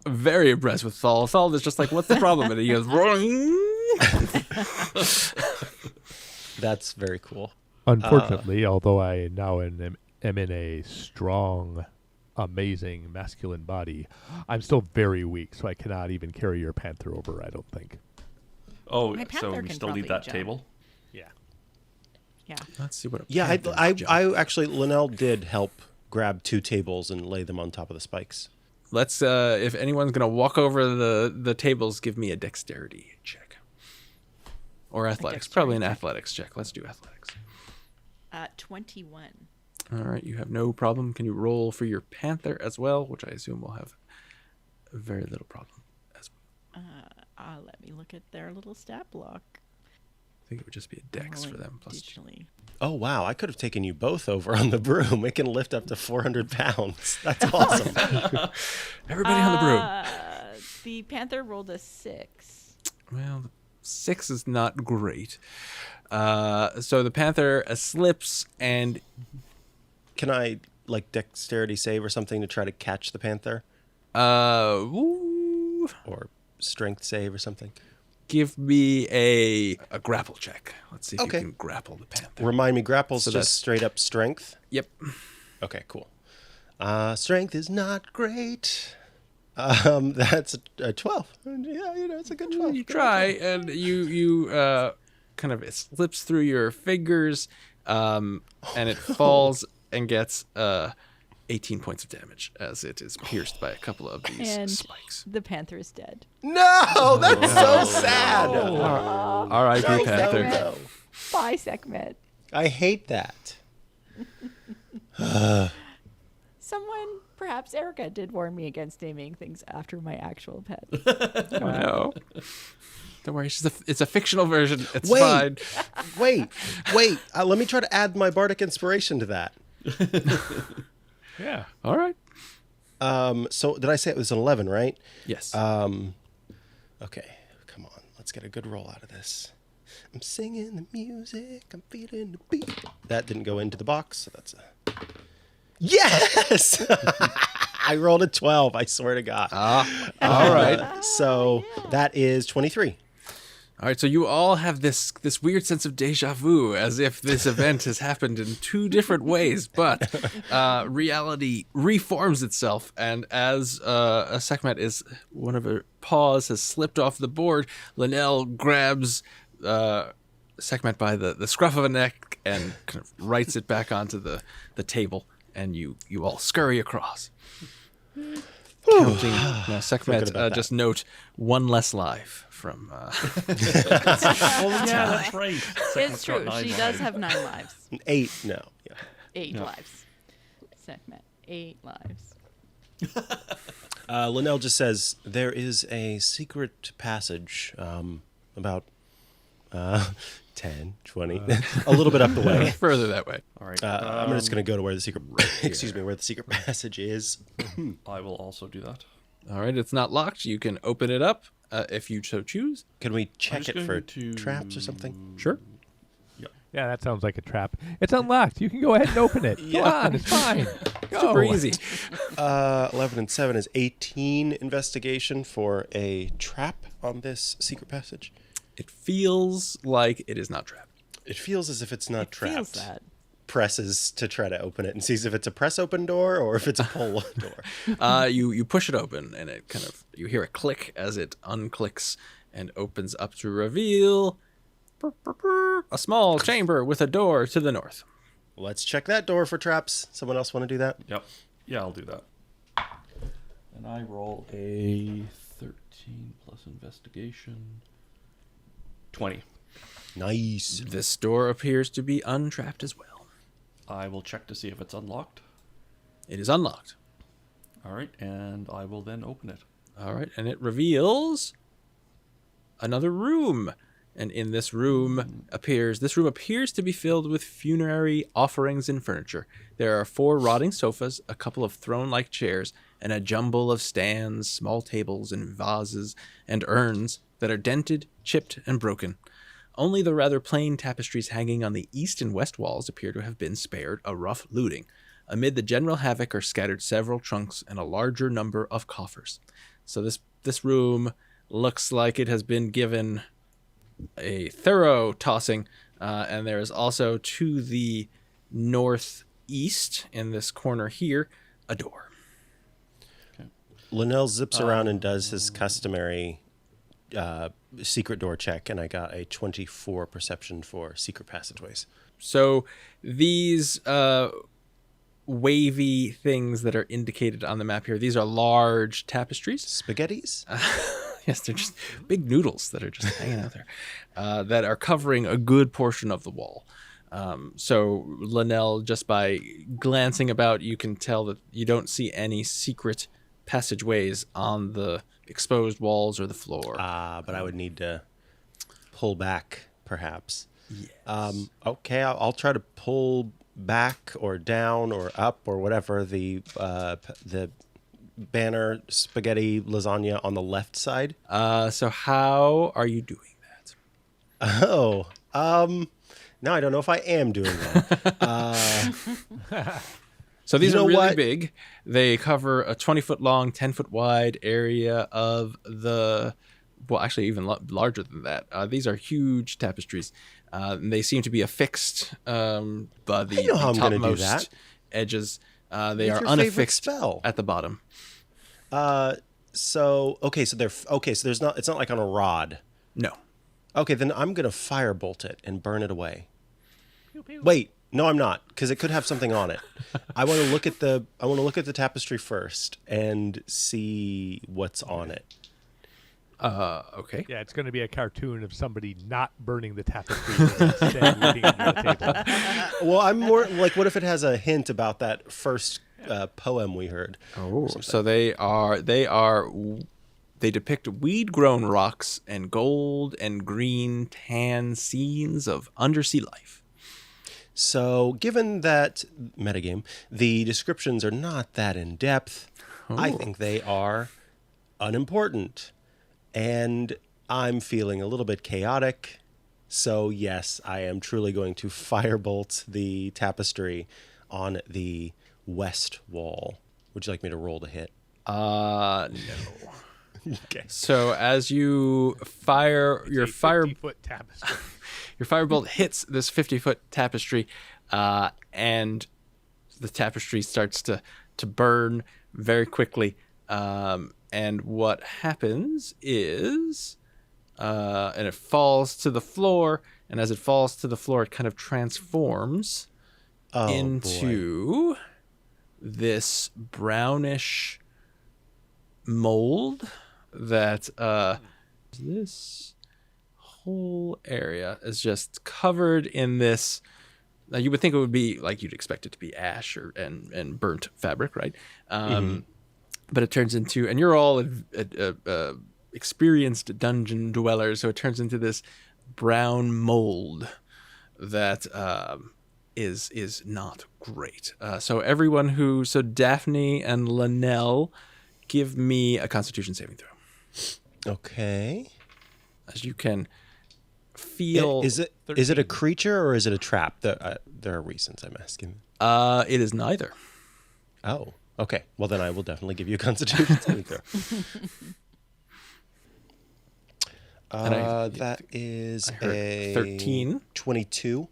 very impressed with Thald. Thald is just like, what's the problem? And he goes, "Roing." That's very cool. Unfortunately, although I now am in a strong, amazing masculine body, I'm still very weak, so I cannot even carry your panther over, I don't think. Oh, My so panther we can still need probably that jump. table? Yeah. Yeah. Let's see what a Yeah, panther I jump. actually, Linnell did help grab 2 tables and lay them on top of the spikes. Let's, if anyone's going to walk over the tables, give me a dexterity check. Or athletics. Probably an athletics check. Let's do athletics. 21. All right, you have no problem. Can you roll for your panther as well, which I assume will have very little problem as well. Let me look at their little stat block. I think it would just be a dex for Rolling them. Plus digitally. Oh, wow. I could have taken you both over on the broom. It can lift up to 400 pounds. That's awesome. everybody on the broom. The panther rolled a 6. Well, 6 is not great. So the panther slips and Can I, dexterity save or something to try to catch the panther? woo, Or strength save or something? give me a grapple check. Let's see if Okay. you can grapple the panther. Remind me, grapple's So just that's- straight up strength? Yep. Okay, cool. Strength is not great. That's a 12. Yeah, it's a good 12. You try, and you kind of, it slips through your fingers, and it falls and gets 18 points of damage as it is pierced by a couple of these And spikes. the panther is dead. No, that's so sad. All right, No, you Panther. no. Bye, Sekhmet. I hate that. Someone, perhaps Erica, did warn me against naming things after my actual pet. Oh, no. Don't worry, it's a fictional version. It's Wait. fine. Wait. Let me try to add my bardic inspiration to that. Yeah. All right. So did I say it was an 11, right? Yes. Okay, come on. Let's get a good roll out of this. I'm singing the music. I'm feeling the beat. That didn't go into the box, so that's a... Yes! I rolled a 12, I swear to God. All right. So that is 23. All right, so you all have this weird sense of deja vu, as if this event has happened in two different ways, but reality reforms itself, and as Sekhmet is, one of her paws has slipped off the board, Linnell grabs Sekhmet by the scruff of a neck and kind of writes it back onto the table, and you all scurry across. Counting. Now, Sekhmet, about that. just note one less life from... Oh, yeah, that's right. It's Sekhmet's got true. 9 She lives. does have 9 lives. 8, no. Yeah. 8 lives. Sekhmet, 8 lives. Linnell just says, there is a secret passage about 10, 20, a little bit up the way. Further that way. All right. I'm just going to go to where the secret, where the secret passage is. I will also do that. All right, it's not locked. You can open it up if you so choose. Can we check just it for going to- traps or something? Sure. Yeah, that sounds like a trap. It's unlocked. You can go ahead and open it. Go on, it's fine. Go. Super easy. 11 and 7 is 18 investigation for a trap on this secret passage. It feels like it is not trapped. It feels as if it's not Feels trapped. that. Presses to try to open it and sees if it's a press open door or if it's a pull door. You push it open, and it kind of, you hear a click as it unclicks and opens up to reveal a small chamber with a door to the north. Let's check that door for traps. Someone else want to do that? Yep. Yeah, I'll do that. And I roll a 13 plus investigation. 20. Nice. This door appears to be untrapped as well. I will check to see if it's unlocked. It is unlocked. All right, and I will then open it. All right, and it reveals another room. And in this room appears to be filled with funerary offerings and furniture. There are 4 rotting sofas, a couple of throne-like chairs, and a jumble of stands, small tables, and vases and urns that are dented, chipped, and broken. Only the rather plain tapestries hanging on the east and west walls appear to have been spared a rough looting. Amid the general havoc are scattered several trunks and a larger number of coffers. So this room looks like it has been given a thorough tossing, and there is also to the northeast in this corner here a door. Linnell zips around and does his customary secret door check, and I got a 24 perception for secret passageways. So these wavy things that are indicated on the map here, these are large tapestries. Spaghettis? Yes, they're just big noodles that are just hanging out there, that are covering a good portion of the wall. So Linnell, just by glancing about, you can tell that you don't see any secret passageways on the exposed walls or the floor. But I would need to pull back, perhaps. Yes. Okay, I'll try to pull back or down or up or whatever the banner spaghetti lasagna on the left side. So how are you doing that? Oh, now I don't know if I am doing that. So these You are know really what? big. They cover a 20-foot long, 10-foot wide area of the, well, actually even larger than that. These are huge tapestries. They seem to be affixed by the, I know how I'm gonna do topmost that. edges. They Make are your favorite unaffixed spell. at the bottom. So there's not. It's not like on a rod. No. Okay, then I'm gonna firebolt it and burn it away. Wait, no, I'm not, because it could have something on it. I want to look at the tapestry first and see what's on it. Okay. Yeah, it's going to be a cartoon of somebody not burning the tapestry and instead leaving it on the table. Well, I'm more like, what if it has a hint about that first poem we heard? Oh, so they depict weed-grown rocks and gold and green tan scenes of undersea life. So, given that metagame, the descriptions are not that in depth, I think they are unimportant. And I'm feeling a little bit chaotic. So, yes, I am truly going to firebolt the tapestry on the west wall. Would you like me to roll to hit? No. Okay. So as you fire your 50-foot tapestry. your firebolt hits this 50-foot tapestry, and the tapestry starts to burn very quickly. And what happens is, and it falls to the floor, and as it falls to the floor, it kind of transforms into this brownish mold that this whole area is just covered in this. Now you would think it would be like you'd expect it to be ash and burnt fabric, right? But it turns into, and you're all experienced dungeon dwellers, so it turns into this brown mold that is not great. So Daffné and Linnell, give me a Constitution saving throw. Okay. As you can feel, Is it a creature or is it a trap? There are reasons I'm asking. it is neither. Oh, okay. Well, then I will definitely give you a Constitution saving throw. That is a 13. 22.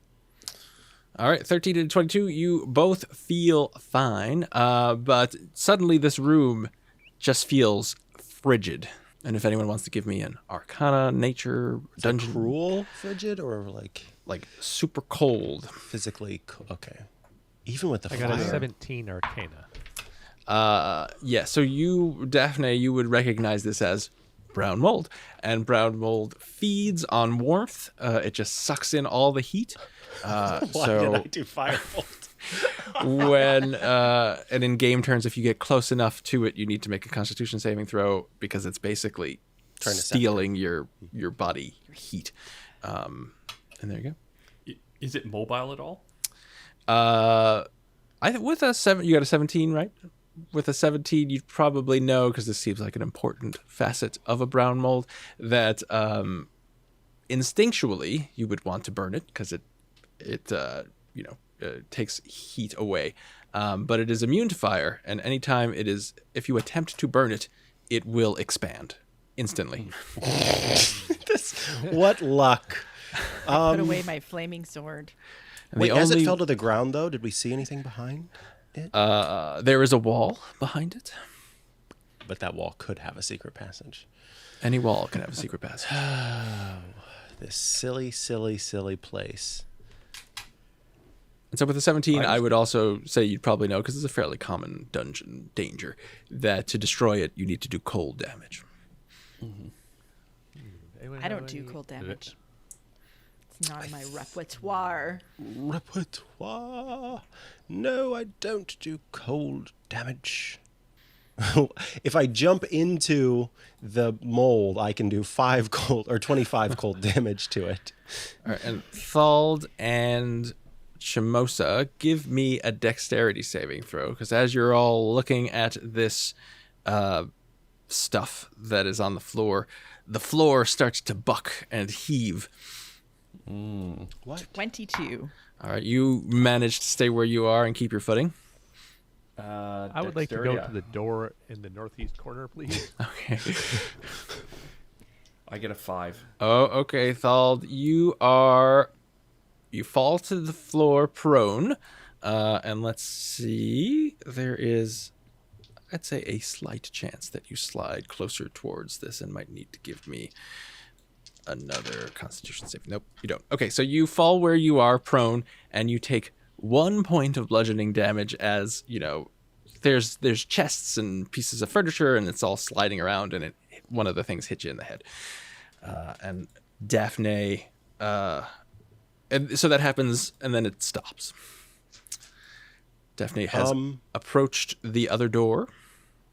All right, 13 to 22. You both feel fine, but suddenly this room just feels frigid. And if anyone wants to give me an Arcana, Nature, Dungeon, Cruel, frigid, or like super cold. physically? Okay. Even with the I fire. got a 17 Arcana. Yeah. So you, Daffné, you would recognize this as brown mold, and brown mold feeds on warmth. It just sucks in all the heat. Why did I do firebolt? When and in game turns, if you get close enough to it, you need to make a Constitution saving throw because it's basically Trying to stealing your body heat. And there you go. Is it mobile at all? With a 7, you got a 17, right? With a 17, you'd probably know, because this seems like an important facet of a brown mold, that instinctually you would want to burn it because it takes heat away. But it is immune to fire, and anytime if you attempt to burn it, it will expand instantly. What luck. Put away my flaming sword. And Wait, as it fell to the ground, though, did we see anything behind it? there is a wall behind it. But that wall could have a secret passage. Any wall can have a secret passage. This silly, silly, silly place. And so with the 17, I would also say you'd probably know, because it's a fairly common dungeon danger, that to destroy it, you need to do cold damage. I don't do cold damage. It's not in my repertoire. Repertoire? No, I don't do cold damage. If I jump into the mold, I can do 5 cold or 25 cold damage to it. All right, and Thald and Shimosa, give me a dexterity saving throw, because as you're all looking at this stuff that is on the floor starts to buck and heave. What? 22. All right, you manage to stay where you are and keep your footing. I would like to go to the door in the northeast corner, please. Okay. I get a 5. Oh, okay, Thald, you fall to the floor prone, and let's see, there is I'd say a slight chance that you slide closer towards this and might need to give me another Constitution save. Nope, you don't. Okay, so you fall where you are, prone, and you take 1 point of bludgeoning damage as, there's chests and pieces of furniture, and it's all sliding around, and one of the things hit you in the head. And Daffné, and so that happens, and then it stops. Daffné has approached the other door.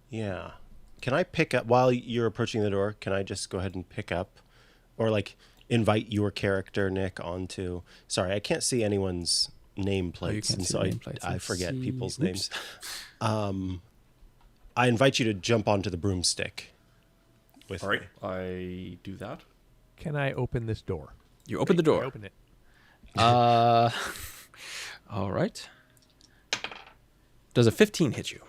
Yeah. Can I pick up, while you're approaching the door, can I just go ahead and pick up, or invite your character, Nick, onto, sorry, I can't see anyone's nameplates, and so I forget people's names. I invite you to jump onto the broomstick with All right, me. I do that. Can I open this door? You open the door. I open it. All right. Does a 15 hit you?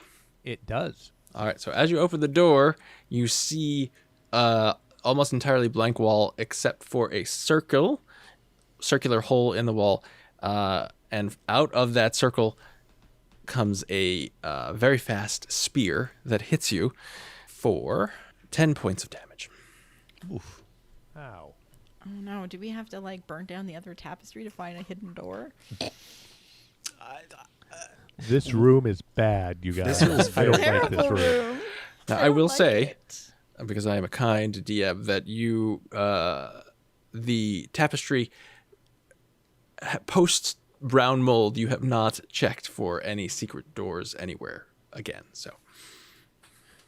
It does. All right, so as you open the door, you see almost entirely blank wall except for a circular hole in the wall. And out of that circle comes a very fast spear that hits you for 10 points of damage. Oof. Ow. Oh no, do we have to burn down the other tapestry to find a hidden door? This room is bad, you guys. This room is I don't very like this room. Now, I will say, because I am a kind DM, that the tapestry, post brown mold, you have not checked for any secret doors anywhere again. So,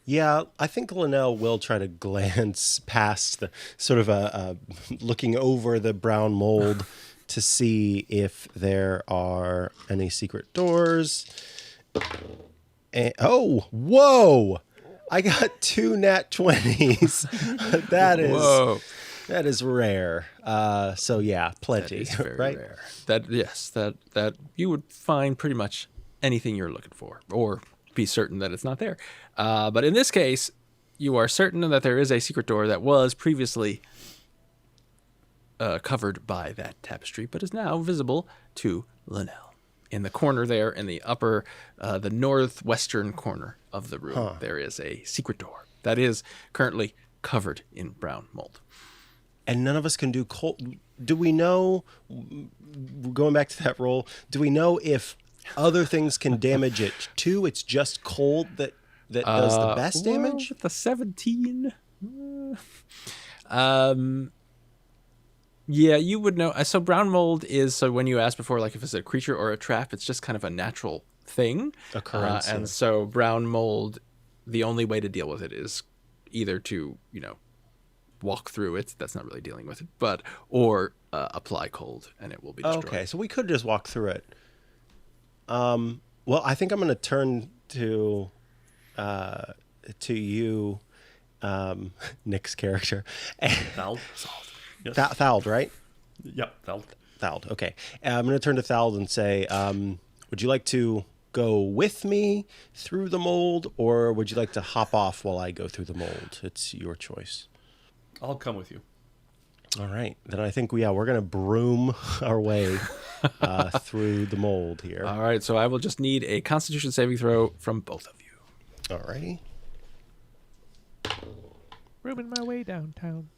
Yeah, I think Linnell will try to glance past the sort of looking over the brown mold to see if there are any secret doors. And, oh, whoa! I got 2 nat 20s. That is rare. So yeah, plenty. that is very right? rare. That you would find pretty much anything you're looking for, or be certain that it's not there. But in this case, you are certain that there is a secret door that was previously covered by that tapestry, but is now visible to Linnell. In the corner there, in the upper, the northwestern corner of the room, there is a secret door that is currently covered in brown mold. And none of us can do cold. Do we know, going back to that roll, do we know if other things can damage it too? It's just cold that does the best damage? With the 17. Yeah, you would know. So brown mold is, so when you asked before, if it's a creature or a trap, it's just kind of a natural thing. Occurrence. And so brown mold, the only way to deal with it is either to, walk through it. That's not really dealing with it, or apply cold and it will be destroyed. Okay, so we could just walk through it. Well, I think I'm going to turn to you, Nick's character. Thald? Yes. Thald, right? Yep, Thald. Thald, okay. I'm going to turn to Thald and say, would you like to go with me through the mold, or would you like to hop off while I go through the mold? It's your choice. I'll come with you. All right. Then I think, we're going to broom our way through the mold here. All right, so I will just need a Constitution saving throw from both of you. All righty. Rooming my way downtown.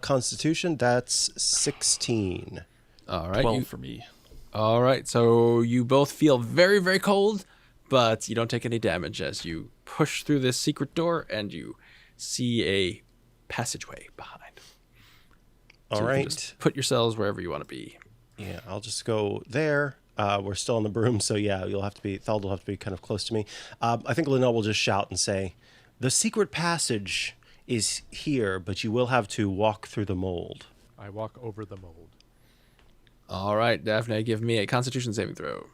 Constitution, that's 16. All right. 12 for me. All right, so you both feel very, very cold, but you don't take any damage as you push through this secret door and you see a passageway behind. All so you right. can just put yourselves wherever you want to be. Yeah, I'll just go there. We're still on the broom, so yeah, Thald will have to be kind of close to me. I think Linnell will just shout and say, the secret passage is here, but you will have to walk through the mold. I walk over the mold. All right, Daffné, give me a Constitution saving throw.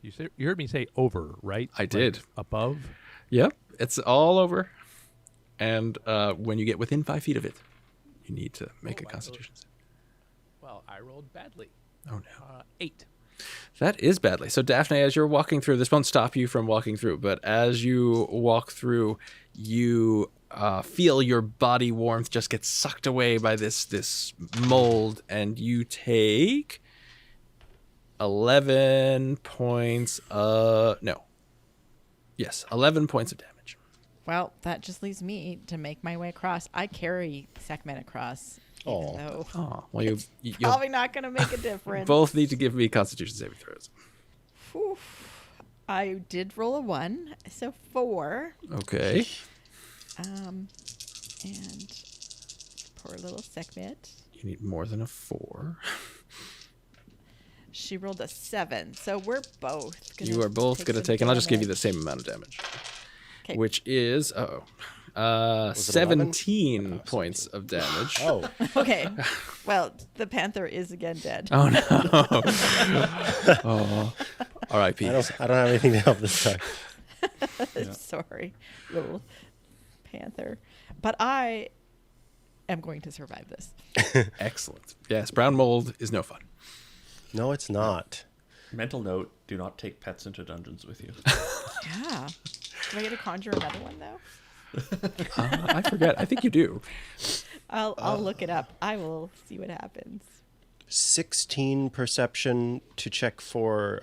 You heard me say over, right? I did. Above? Yep, it's all over. And when you get within 5 feet of it, you need to make a Constitution save. Well, I rolled badly. Oh, no. 8. That is badly. So, Daffné, as you're walking through, this won't stop you from walking through, but as you walk through, you feel your body warmth just get sucked away by this mold, and you take 11 points. No. Yes, 11 points of damage. Well, that just leaves me to make my way across. I carry Sekhmet across. Even though Oh, well, you'll probably not going to make a difference. both need to give me Constitution saving throws. Whew. I did roll a 1, so 4. Okay. And poor little Sekhmet. You need more than a 4. She rolled a 7, so we're both gonna You are both going to take, and I'll just give you the damage. same amount of damage, 'Kay. which is, it 17 points of damage. Oh, Okay. Well, the panther is again dead. Oh, no. Oh, R.I.P. I don't have anything to help this time. Sorry, little panther. But I am going to survive this. Excellent. Yes, brown mold is no fun. No, it's not. Mental note: do not take pets into dungeons with you. Yeah. Do I get to conjure another one though? I forget. I think you do. I'll look it up. I will see what happens. 16 perception to check for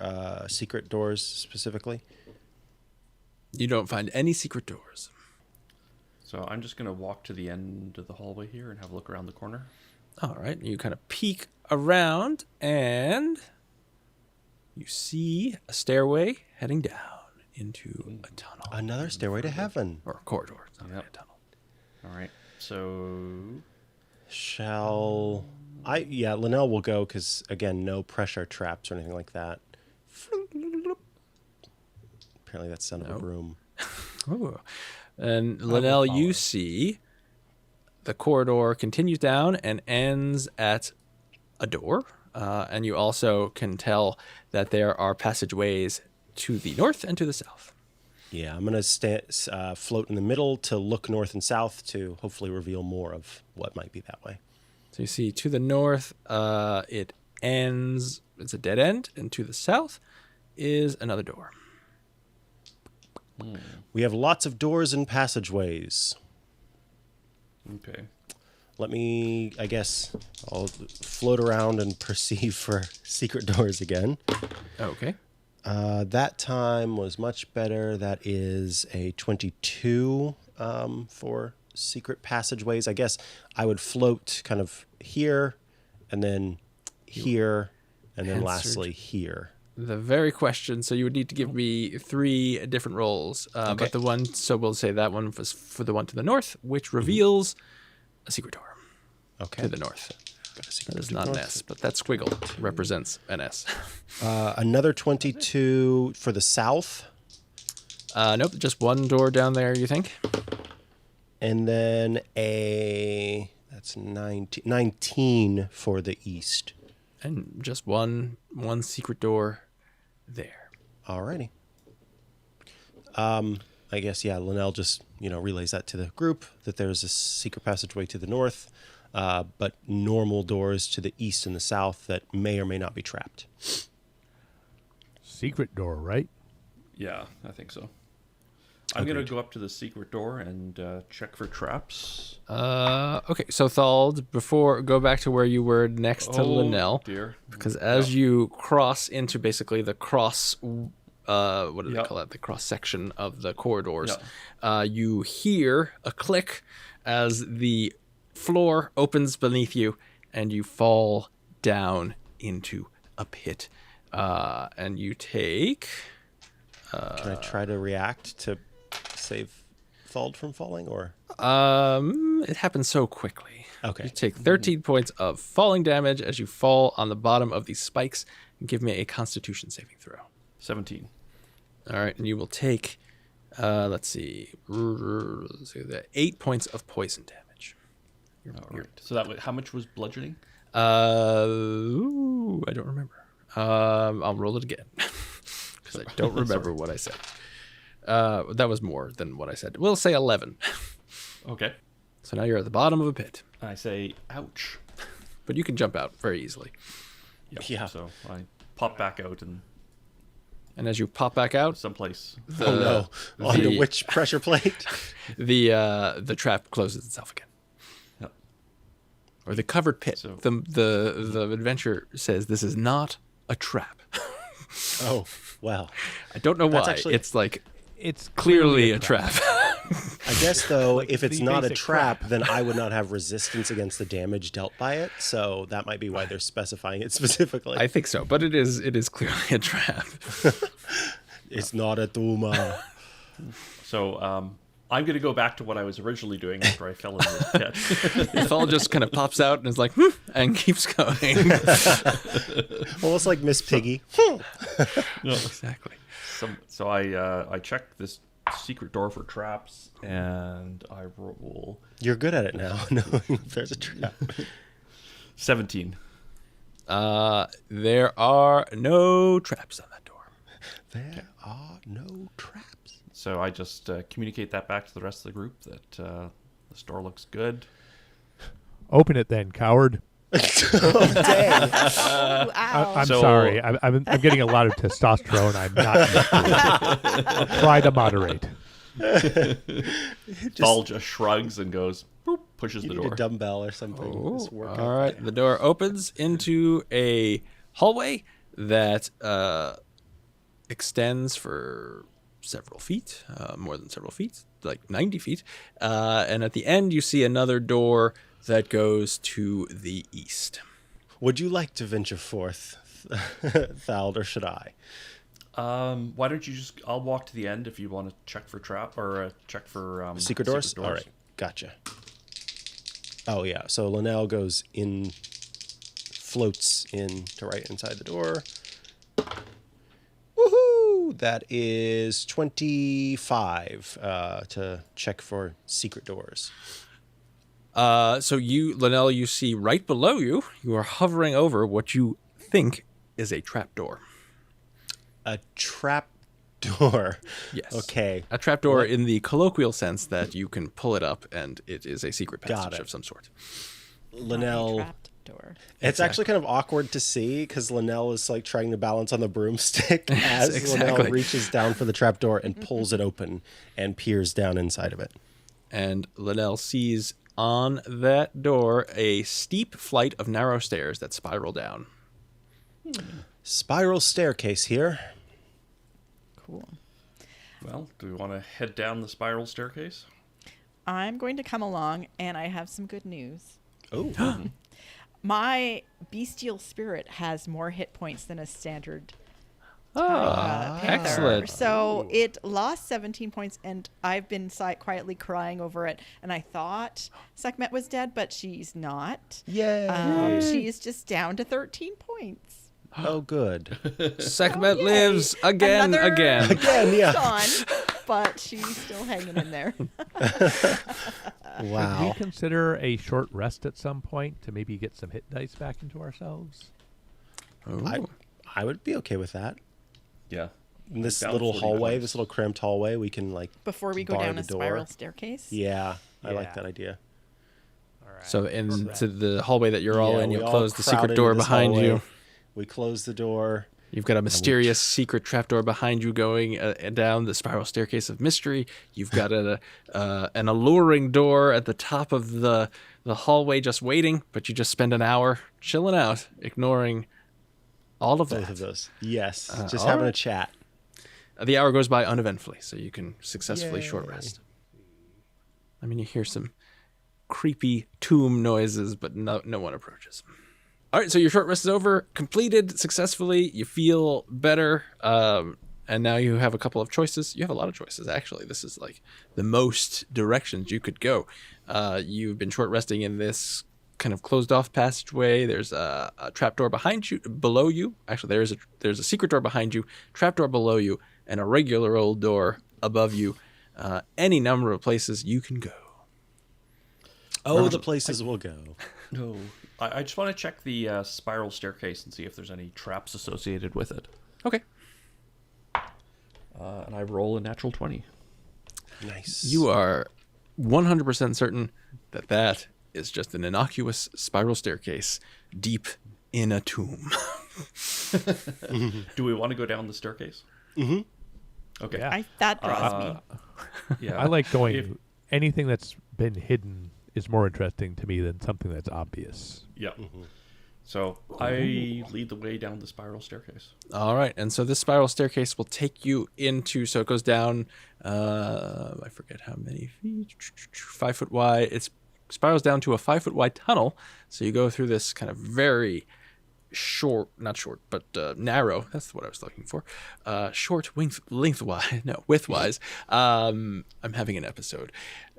secret doors specifically. You don't find any secret doors. So I'm just gonna walk to the end of the hallway here and have a look around the corner. All right. You kind of peek around and you see a stairway heading down into a tunnel. Another stairway to heaven. Or a corridor. It's not really Yep. a tunnel. All right. So Shall I? Yeah, Linnell will go because, again, no pressure traps or anything like that. Apparently that's the sound of a Nope. broom. Ooh. And Linnell, you follow. see the corridor continues down and ends at a door. And you also can tell that there are passageways to the north and to the south. Yeah, I'm going to float in the middle to look north and south to hopefully reveal more of what might be that way. So you see to the north, it ends, it's a dead end, and to the south is another door. We have lots of doors and passageways. okay. Let me, I guess, I'll float around and perceive for secret doors again. Okay. That time was much better. That is a 22 for secret passageways. I guess I would float kind of here and then here and then answered lastly here. The very question, so you would need to give me 3 different rolls. Okay. But the one, so we'll say that one was for the one to the north, which reveals a secret door Okay. to the north. Got a secret That is to the not an north. S, but that squiggle represents an S. Another 22 for the south. Nope, just one door down there, you think? And then that's 19 for the east. And just one secret door there. Alrighty. I guess, yeah, Linnell just, relays that to the group that there's a secret passageway to the north, but normal doors to the east and the south that may or may not be trapped. Secret door, right? Yeah, I think so. I'm gonna go up to the secret door and check for traps. Okay, so Thald, go back to where you were next to Linnell. Dear. Because as you cross into basically the cross, what do they Yeah. call that? The cross section of the corridors, you hear a click as the floor opens beneath you and you fall down into a pit. And you take... Can I try to react to save Thald from falling, or? It happens so quickly. Okay. You take 13 points of falling damage as you fall on the bottom of these spikes. And give me a Constitution saving throw. 17. All right, and you will take, let's see, 8 points of poison damage. All right. So how much was bludgeoning? I don't remember. I'll roll it again because I don't remember what I said. That was more than what I said. We'll say 11. Okay. So now you're at the bottom of a pit, I say, ouch. but you can jump out very easily. Yeah. So I pop back out and And as you pop back out, someplace. Oh no! Onto which pressure plate? the trap closes itself again. Yep. Or the covered pit. So- The adventure says this is not a trap. Oh, wow. I don't know That's why. actually- It's like It's clearly a trap. I guess, though, if it's the not a basic trap, then I would not have resistance against the damage dealt by it. So that might be why they're specifying it specifically. I think so, but it is clearly a trap. It's not a tumor. So I'm going to go back to what I was originally doing after I fell into this pit. Thald just kind of pops out and is like, and keeps going. Almost like Miss Piggy. Exactly. So I check this secret door for traps, and I roll You're good at it now, knowing if there's a trap. 17. There are no traps on that door. There are no traps. So I just communicate that back to the rest of the group that this door looks good. Open it then, coward. Dang. Ow. I'm So- sorry. I'm getting a lot of testosterone. I'm not. Try to moderate. Thald just shrugs and goes, boop, pushes You the need door. a dumbbell or something. Just work All out right, there. the door opens into a hallway that extends for several feet, more than several feet, like 90 feet. And at the end, you see another door that goes to the east. Would you like to venture forth, Thald, or should I? Why don't you just? I'll walk to the end if you want to check for trap or check for Secret doors? All right, gotcha. Oh, yeah. So Linnell goes in, floats in to right inside the door. Woohoo! That is 25 to check for secret doors. So you, Linnell, you see right below you, you are hovering over what you think is a trapdoor. A trap door. Yes. Okay. A trapdoor in the colloquial sense that you can pull it up and it is a secret Got passage it. of some sort. Linnell. Trapped door. It's actually kind of awkward to see because Linnell is like trying to balance on the broomstick as exactly. Linnell reaches down for the trapdoor and pulls it open and peers down inside of it. And Linnell sees on that door a steep flight of narrow stairs that spiral down. Spiral staircase here. Cool. Well, do we want to head down the spiral staircase? I'm going to come along, and I have some good news. Oh, My bestial spirit has more hit points than a standard panther. excellent. So it lost 17 points, and I've been quietly crying over it. And I thought Sekhmet was dead, but she's not. yay. She is just down to 13 points. Oh, good. Sekhmet Yay. lives again. Again, yeah. Gone, but she's still hanging in there. Could we Wow. consider a short rest at some point to maybe get some hit dice back into ourselves? I would be okay with that. Yeah. In this Down little 40 hallway, points. this little cramped hallway, we can like Before we go bar down the a door. spiral staircase. Yeah, I like Yeah. that idea. All right. So into the hallway that you're all Yeah, in, we you'll all close the crowd secret into door this behind hallway. you. We close the door. You've got a mysterious secret trapdoor behind you going down the spiral staircase of mystery. You've got an alluring door at the top of the hallway just waiting, but you just spend an hour chilling out, ignoring all of Both that. of those. Yes. Just all having a right. chat. The hour goes by uneventfully, so you can successfully short Yay. rest. I mean, you hear some creepy tomb noises, but no one approaches. All right, so your short rest is over, completed successfully. You feel better, and now you have a couple of choices. You have a lot of choices, actually. This is like the most directions you could go. You've been short resting in this kind of closed off passageway. There's a trapdoor behind you, below you. Actually, there's a secret door behind you, trapdoor below you, and a regular old door above you. Any number of places you can go. Oh, the places we'll go. No. I just want to check the spiral staircase and see if there's any traps associated with it. Okay. And I roll a natural 20. Nice. You are 100% certain that that is just an innocuous spiral staircase deep in a tomb. Do we want to go down the staircase? Mm-hmm. Okay. Yeah. That draws me. Yeah. I like going. If- Anything that's been hidden is more interesting to me than something that's obvious. Yeah. So I lead the way down the spiral staircase. All right, and so this spiral staircase will take you into, so it goes down, I forget how many feet, 5 foot wide. It spirals down to a 5 foot wide tunnel. So you go through this kind of very short, not short, but narrow. That's what I was looking for. Short, widthwise. I'm having an episode.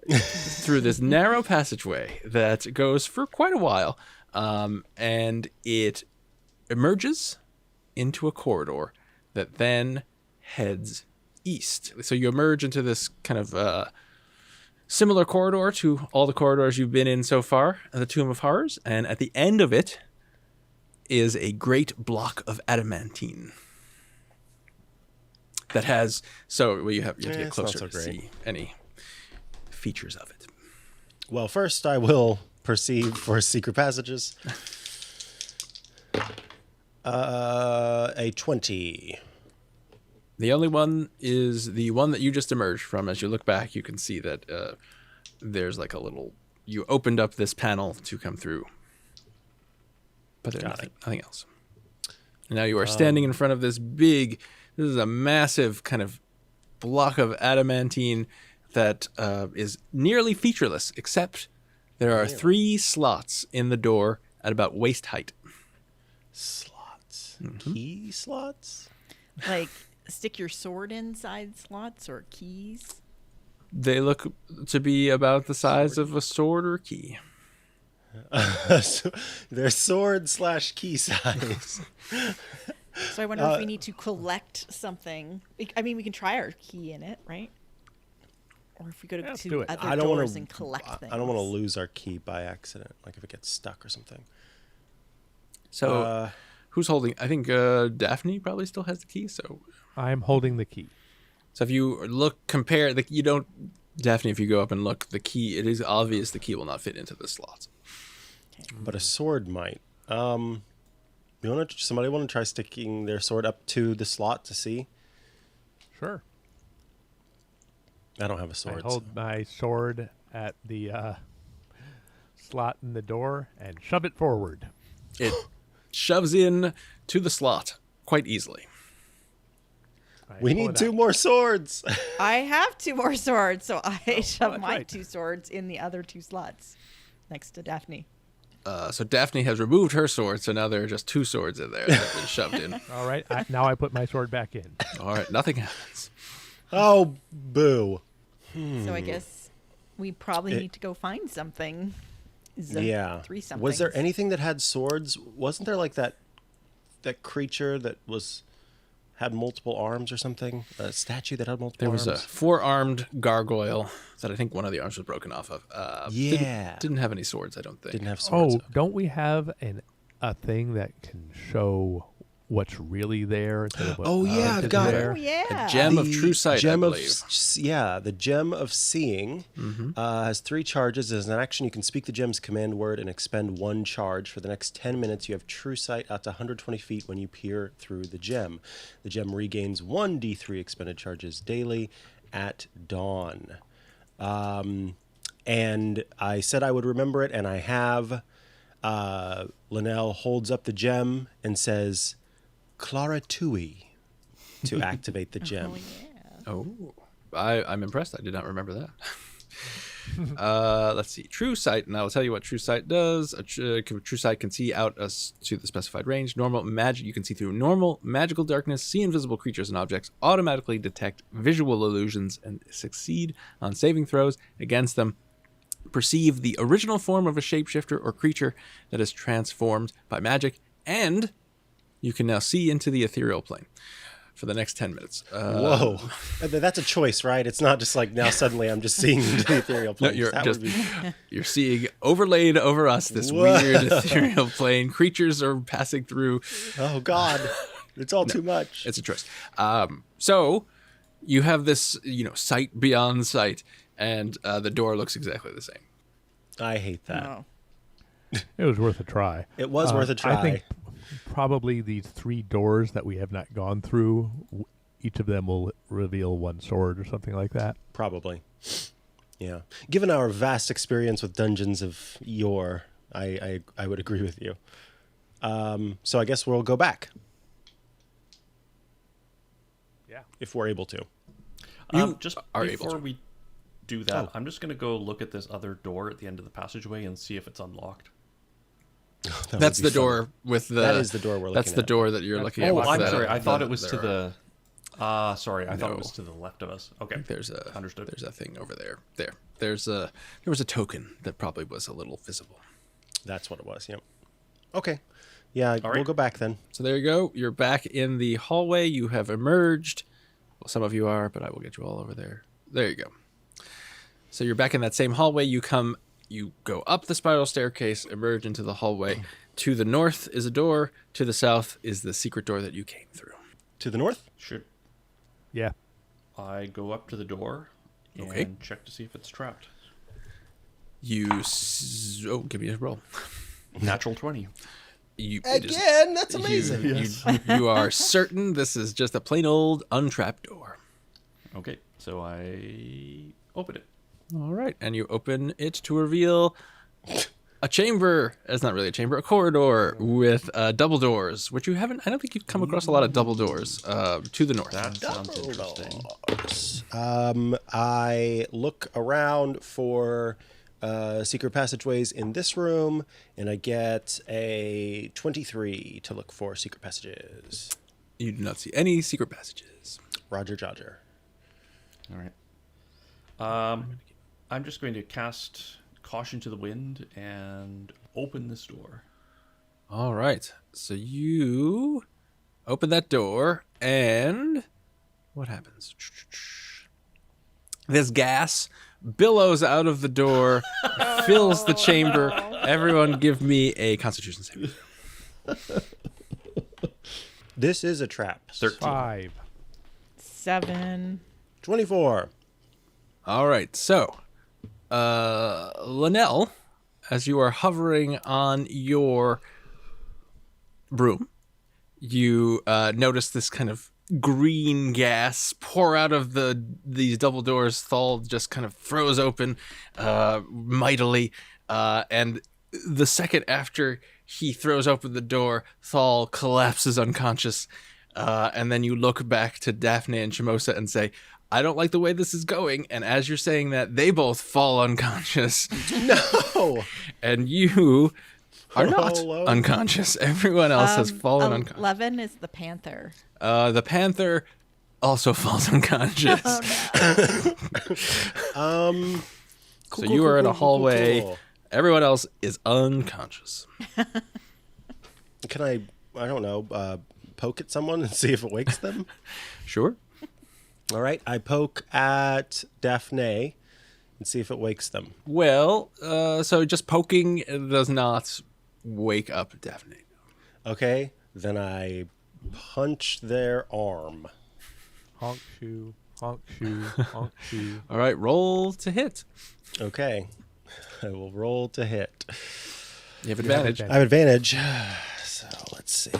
Through this narrow passageway that goes for quite a while, and it emerges into a corridor that then heads east. So you emerge into this kind of similar corridor to all the corridors you've been in so far, the Tomb of Horrors, and at the end of it is a great block of adamantine that has, you have to get closer to see any features of it. Well, first I will perceive for secret passages. A 20. The only one is the one that you just emerged from. As you look back, you can see that there's like a little... You opened up this panel to come through. But there's nothing else. And now you are standing in front of this big... This is a massive kind of block of adamantine that is nearly featureless, except there are 3 slots in the door at about waist height. Slots. Mm-hmm. Key slots? Like stick your sword inside slots or keys? They look to be about the size of a sword or key. So they're sword/key size. So I wonder if we need to collect something. I mean, we can try our key in it, right? Or if we go to other doors and collect things. I don't want to lose our key by accident, like if it gets stuck or something. So who's holding? I think Daffné probably still has the key. So I'm holding the key. So if you Daffné, if you go up and look, the key, it is obvious the key will not fit into the slots. Okay. But a sword might. Somebody want to try sticking their sword up to the slot to see? Sure. I don't have a sword. I hold my sword at the slot in the door and shove it forward. It shoves in to the slot quite easily. We need 2 more swords. I have 2 more swords, so I shove my right. 2 swords in the other 2 slots next to Daffné. So Daffné has removed her sword, so now there are just 2 swords in there that have been shoved in. All right. Now I put my sword back in. All right, nothing happens. Oh, boo. So I guess we probably need to go find something. Yeah. 3 somethings. Was there anything that had swords? Wasn't there like that creature that had multiple arms or something? A statue that had multiple arms? There was a 4-armed gargoyle that I think one of the arms was broken off of. Didn't have any swords, I don't think. Didn't have swords. Oh, don't we have a thing that can show what's really there? Instead of what I've got it. Oh, yeah. A gem of true sight, I believe. The gem of seeing has 3 charges. As an action, you can speak the gem's command word and expend 1 charge. For the next 10 minutes, you have true sight out to 120 feet when you peer through the gem. The gem regains 1 d3 expended charges daily at dawn. And I said I would remember it, and I have. Linnell holds up the gem and says, Clara Tui, to activate the gem. Oh, yeah. Oh, I'm impressed. I did not remember that. Let's see. True sight, and I will tell you what true sight does. True sight can see out to the specified range. Normal magic, you can see through normal magical darkness, see invisible creatures and objects, automatically detect visual illusions, and succeed on saving throws against them. Perceive the original form of a shapeshifter or creature that is transformed by magic, and you can now see into the ethereal plane for the next 10 minutes. Whoa. That's a choice, right? It's not just like now suddenly I'm just seeing into the ethereal plane. No, you're seeing overlaid over us this weird ethereal plane. Creatures are passing through. Oh, God. It's all too much. It's a choice. So you have this, sight beyond sight, and the door looks exactly the same. I hate that. No. It was worth a try. It was worth a try. I think probably these 3 doors that we have not gone through, each of them will reveal 1 sword or something like that. Probably. Yeah. Given our vast experience with dungeons of yore, I would agree with you. So I guess we'll go back Yeah. if we're able to. Just are able before to. we do that, Oh. I'm just going to go look at this other door at the end of the passageway and see if it's unlocked. That That's would be the door fun. with the. That is the door we're That's looking the at. door that you're looking at. Oh, with I'm the- sorry. I thought it was the- to the. Sorry, I thought it was No. to the left of us. Okay, There's a Understood. There's a thing over there. There was a token that probably was a little visible. That's what it was. Yep. Okay. Yeah, All we'll right. go back then. So there you go. You're back in the hallway. You have emerged. Well, some of you are, but I will get you all over there. There you go. So you're back in that same hallway. You go up the spiral staircase, emerge into the hallway. To the north is a door. To the south is the secret door that you came through. To the north? Should Yeah. I go up to the door and Okay. check to see if it's trapped? Give me a roll. Natural 20. Again? That's amazing. You are certain this is just a plain old untrapped door. Okay, so I open it. All right, and you open it to reveal a chamber. It's not really a chamber, a corridor with double doors, which you haven't. I don't think you've come across a lot of double doors to the north. That sounds interesting. I look around for secret passageways in this room, and I get a 23 to look for secret passages. You do not see any secret passages. Roger, Jodger. All right. I'm just going to cast Caution to the Wind and open this door. All right, so you open that door, and what happens? This gas billows out of the door, fills the chamber. Everyone give me a Constitution saving throw. This is a trap. 13. 5. 7. 24. All right, so Linnell, as you are hovering on your broom, you notice this kind of green gas pour out of these double doors. Thald just kind of throws open mightily, and the second after he throws open the door, Thal collapses unconscious, and then you look back to Daffné and Shimosa and say, I don't like the way this is going. And as you're saying that, they both fall unconscious. No. And you are not Hello? unconscious. Everyone else has fallen unconscious. 11 is the panther. The panther also falls unconscious. Cool, So cool, you cool, are in a cool, cool, hallway. cool. Everyone else is unconscious. Can I don't know, poke at someone and see if it wakes them? Sure. All right. I poke at Daffné and see if it wakes them. Well, so just poking does not wake up Daffné. Okay. Then I punch their arm. Honk shoe, honk shoe, honk shoe. All right, roll to hit. Okay. I will roll to hit. You have advantage. I have advantage. So let's see.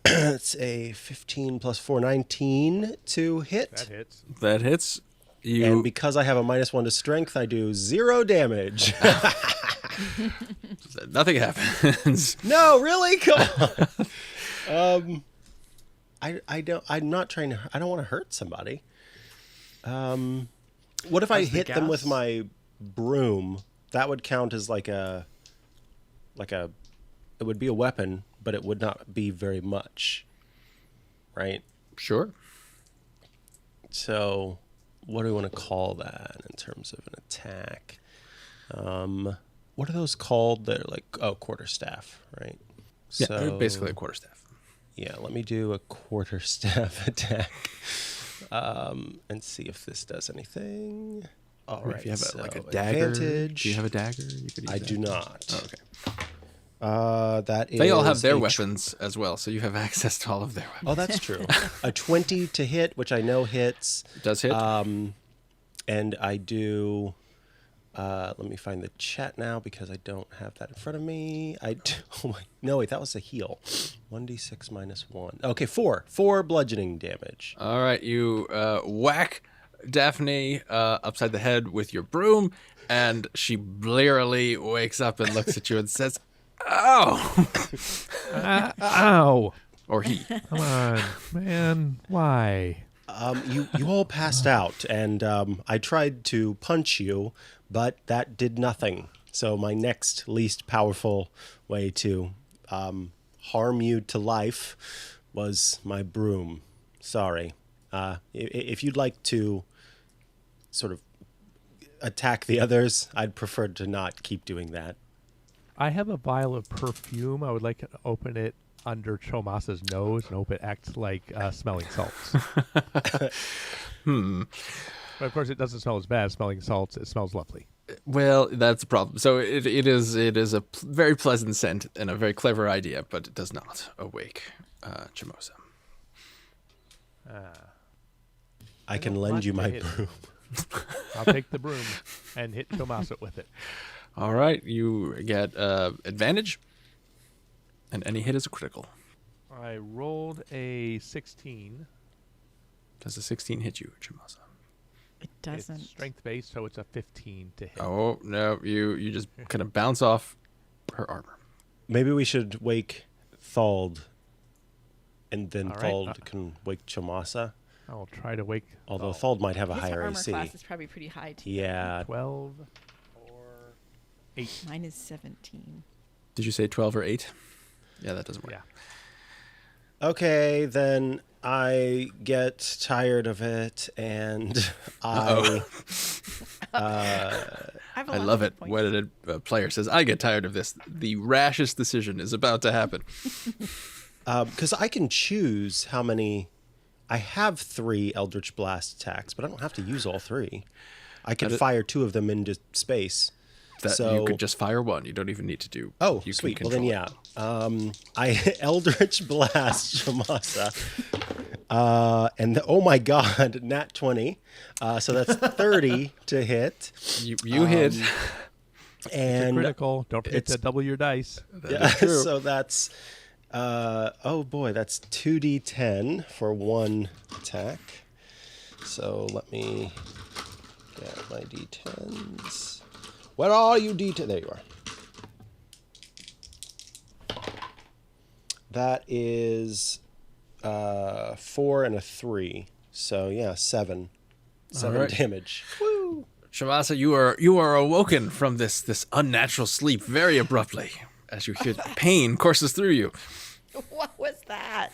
It's a 15 plus 4, 19 to hit. That hits. That hits. You And because I have a -1 to strength, I do 0 damage. nothing happens. No, really? Come on. I'm not trying to. I don't want to hurt somebody. What if I How's the hit them with gas? my broom? That would count as like a. It would be a weapon, but it would not be very much. Right. Sure. So, what do we want to call that in terms of an attack? What are those called? They're like quarterstaff, right? Yeah, they're basically a quarterstaff. Yeah, let me do a quarterstaff attack and see if this does anything. All right. If you have so like a dagger, advantage. do you have a dagger? You could use I that. do not. Oh, okay. That is. They all have their a weapons as well, so you have access to all of their weapons. Oh, that's true. A 20 to hit, which I know hits. Does hit. And I do. Let me find the chat now because I don't have that in front of me. No, wait, that was a heal. 1d6 minus 1. Okay, 4 bludgeoning damage. All right, you whack Daffné upside the head with your broom, and she blearily wakes up and looks at you and says, "Oh, Ow. Or he. Come on, man. Why? You all passed out, and I tried to punch you, but that did nothing. So my next least powerful way to harm you to life was my broom. Sorry. If you'd like to sort of attack the others, I'd prefer to not keep doing that. I have a vial of perfume. I would like to open it under Chomasa's nose and hope it acts like smelling salts. But of course, it doesn't smell as bad as smelling salts. It smells lovely. Well, that's the problem. So it is a very pleasant scent and a very clever idea, but it does not awake Chimosa. I can don't lend want you to my hit. broom. I'll take the broom and hit Chomasa with it. All right, you get advantage, and any hit is a critical. I rolled a 16. Does a 16 hit you, Chimosa? It doesn't. It's strength-based, so it's a 15 to hit. Oh, no, you just kind of bounce off her armor. Maybe we should wake Thald, and then All right. Thald can wake Chomasa. I'll try to wake. Although Thald might have a His higher armor AC. class is probably pretty high too. Yeah. 12 or 8. Mine is 17. Did you say 12 or 8? Yeah, that doesn't work. Yeah. Okay, then I get tired of it, and I have a I lot love of it points. when a player says, I get tired of this. The rashest decision is about to happen. because I can choose how many. I have 3 Eldritch Blast attacks, but I don't have to use all 3. I can fire 2 of them into space. That you could just fire one. You don't even need to do. Oh, you sweet. Can Well, then, yeah. I Eldritch Blast Shamasa. And oh my God, nat 20. So that's 30 to hit. You hit. And Critical. Don't forget to double your dice. yeah, so that's oh boy, that's 2d10 for 1 attack. So let me get my d10s. Where are you, d10? There you are. That is 4 and a 3. So yeah, 7 right. damage. Woo! Shamasa, you are awoken from this unnatural sleep very abruptly as you hear pain courses through you. What was that?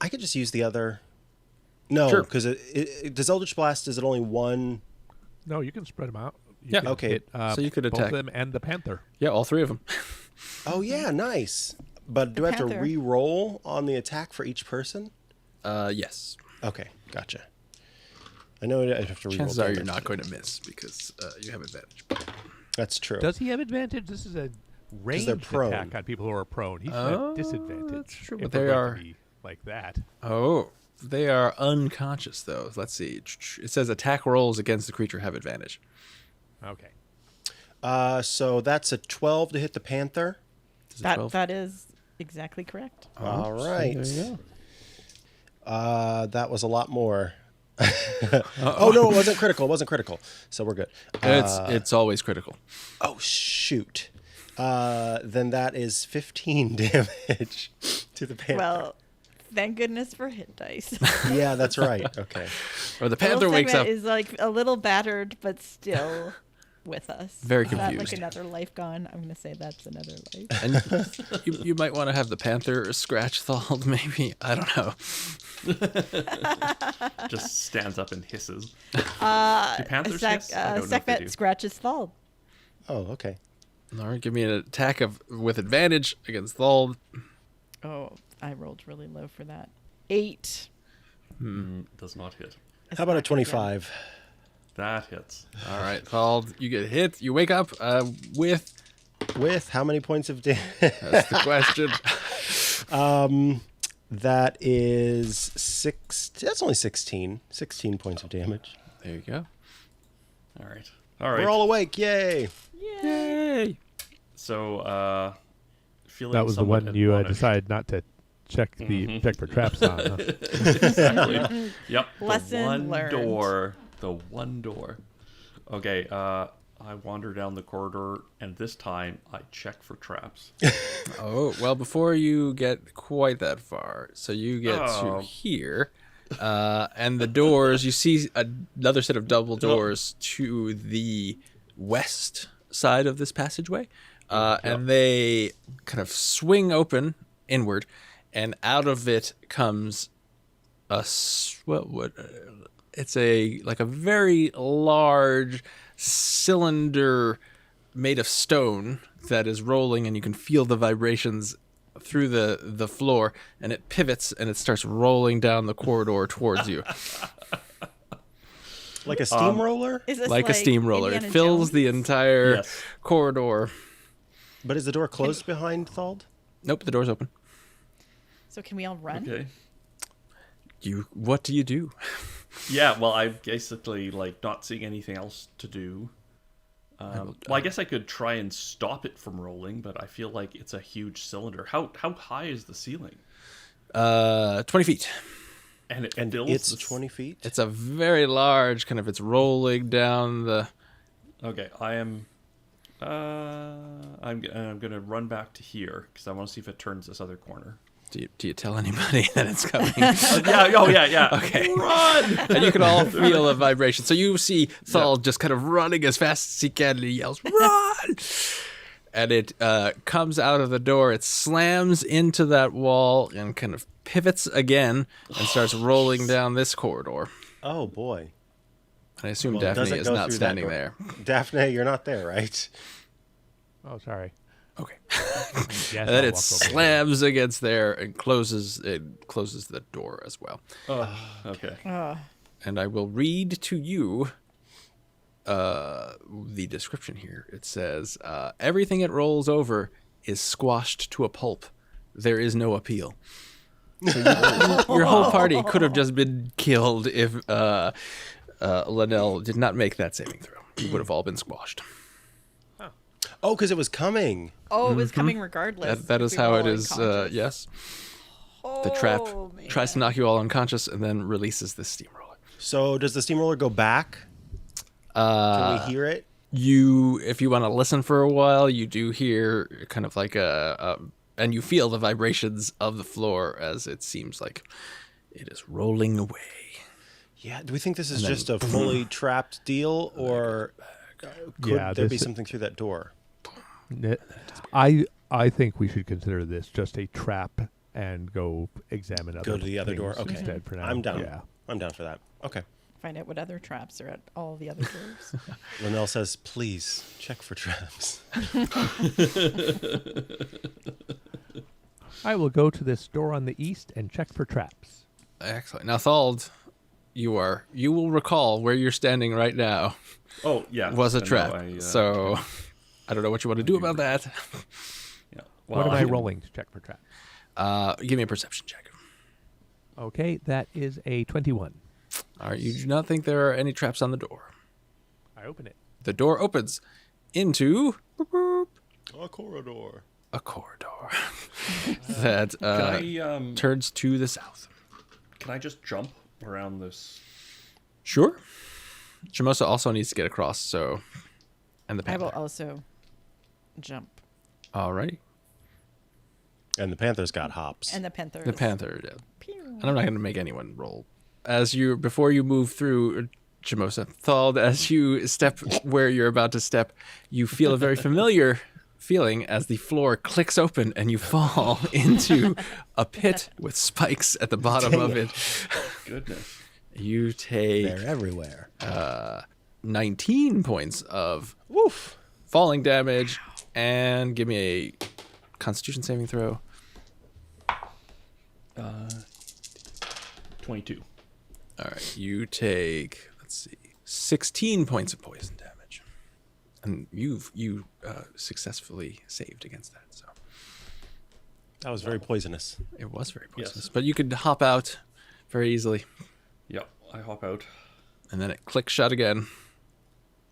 I could just use the other. No, Sure. because it does Eldritch Blast. Is it only one? No, you can spread them out. You Yeah. can Okay. hit, So you could both attack. of them and the panther. Yeah, all 3 of them. Oh yeah, nice. But do I have to Panther. re-roll on the attack for each person? Yes. Okay, gotcha. I know I have to re-roll. Chances are you're damage. not going to miss because you have advantage. That's true. Does he have advantage? This is a ranged they're prone. attack on people who are prone. He should Oh, have disadvantage. that's true, if but we're they going are- to be like that. Oh, they are unconscious though. Let's see. It says attack rolls against the creature have advantage. Okay. So that's a 12 to hit the panther. Does it 12? That is exactly correct. All so right. there you That was a lot more. Oh no, it wasn't critical. It wasn't critical. So we're good. It's always critical. Oh shoot. Then that is 15 damage to the panther. Well, thank goodness for hit dice. Yeah, that's right. Okay. Or the The little panther wakes up. segment is like a little battered, but still with us. Very Is that like confused. another life gone? I'm gonna say that's another life. And you might want to have the panther scratch Thald, maybe. I don't know. Just stands up and hisses. Do Uh, panthers hiss? I don't know if they Sekmet do. scratches Thald. Oh, okay. All right, give me an attack with advantage against Thald. Oh, I rolled really low for that. 8. Does not hit. How about a 25? That hits. All right, Thald, you get hit. You wake up with. With how many points of damage? That's the question. That is 6. That's only 16. 16 points of damage. There you go. All right. All right. We're all awake. Yay. Yay! So, feeling That was the somewhat one you admonished. decided not to check for traps on. Huh? Exactly. Yep. Lesson the one learned. door. The one door. Okay. I wander down the corridor, and this time I check for traps. Oh, well, before you get quite that far, so you get to here, and the doors, you see another set of double doors to the west side of this passageway, and they kind of swing open inward, and out of it comes it's like a very large cylinder made of stone that is rolling, and you can feel the vibrations through the floor, and it pivots and it starts rolling down the corridor towards you. Like a steamroller? Is this Like a steamroller. Indiana It fills Jones? the entire Yes. corridor. But is the door closed behind Thald? Nope, the door's open. So can we all run? Okay. What do you do? Yeah, well, I'm basically like not seeing anything else to do. Well, I guess I could try and stop it from rolling, but I feel like it's a huge cylinder. How high is the ceiling? 20 feet. And it And fills it's the 20 feet? It's a very large it's rolling down the... Okay, I'm gonna run back to here because I want to see if it turns this other corner. Do you tell anybody that it's coming? Yeah. Okay. Run! And you can all feel a vibration. So you see Thald just kind of running as fast as he can, and he yells, "Run!" And it comes out of the door. It slams into that wall and kind of pivots again and starts rolling down this corridor. Oh, boy. And I assume Well, does Daffné it is go not through that standing door? there. Daffné, you're not there, right? Oh, sorry. Okay. Yes, And then I'll it walk over. slams against there and closes the door as well. Okay. And I will read to you the description here. It says, everything it rolls over is squashed to a pulp. There is no appeal. So your whole party could have just been killed if Linnell did not make that saving throw. You would have all been squashed. Oh, because it was coming. Oh, it was coming regardless. That if is we were how all it is. unconscious. Yes. The trap Oh, man. tries to knock you all unconscious and then releases the steamroller. So does the steamroller go back? Can we hear it? If you want to listen for a while, you do hear kind of like and you feel the vibrations of the floor as it seems like it is rolling away. Yeah. Do we think this is then just a fully trapped deal, or could Yeah, there be this- something through that door? I think we should consider this just a trap and go examine other Go to the other door. things Okay. instead for now. I'm down. Yeah. I'm down for that. Okay. Find out what other traps are at all the other doors. Linnell says, please check for traps. I will go to this door on the east and check for traps. Excellent. Now, Thald, you will recall where you're standing right now Oh, yeah. was a I know, trap. So I don't know what you want to do about that. Yeah. What am I rolling to check for traps? Give me a perception check. Okay, that is a 21. All right. You do not think there are any traps on the door. I open it. The door opens into A corridor. a corridor that Can turns to the south. I just jump around this? Sure. Jamosa also needs to get across, so... And the I will panther. also jump. Alrighty. And the panther's got hops. And the panther. The panther, yeah. Pew. And I'm not going to make anyone roll. Before you move through, Jamosa, Thald, as you step where you're about to step, you feel a very familiar feeling as the floor clicks open and you fall into a pit with spikes at the bottom of it. Goodness. You take They're everywhere. 19 points of Woof. falling damage, and give me a Constitution saving throw. 22. All right, you take 16 points of poison damage, and you successfully saved against that. So That was very poisonous. it was very Yes. poisonous, but you could hop out very easily, Yeah, I hop out. and then it clicks shut again.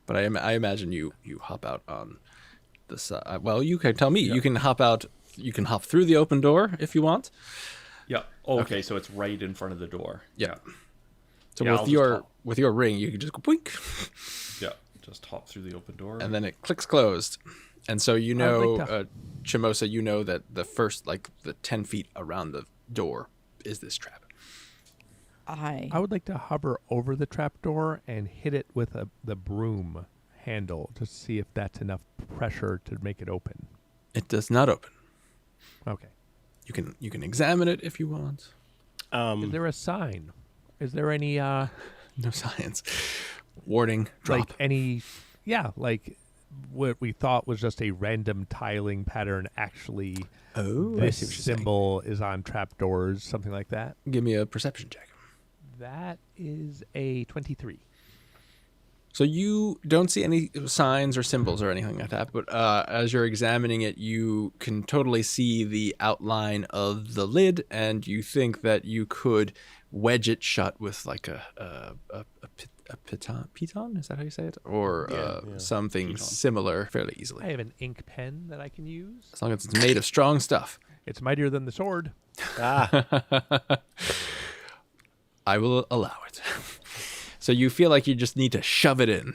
But I imagine you hop out on the side. Well, you can tell me. Yeah. You can hop out. You can hop through the open door if you want. Yeah. Oh, okay, so it's right in front of the door. Yeah. So Yeah, I'll with just your hop. with your ring, you can just go boink. Yeah. just hop through the open door. And then it clicks closed. And so you I would know, like to- Chimosa, you know that the first, like, the 10 feet around the door is this trap. I I would like to hover over the trapdoor and hit it with the broom handle to see if that's enough pressure to make it open. It does not open. Okay. You can examine it if you want. Is there a sign? Is there any No science. Warning, drop. like any like what we thought was just a random tiling pattern actually Oh, I this see what you're saying. symbol is on trapdoors, something like that? Give me a perception check. That is a 23. So you don't see any signs or symbols or anything like that, but as you're examining it, you can totally see the outline of the lid, and you think that you could wedge it shut with like a piton? Is that how you say it? Or something Piton. similar fairly I easily. have an ink pen that I can use. As long as it's made of strong stuff. It's mightier than the sword. Ah, I will allow it. So you feel like you just need to shove it in.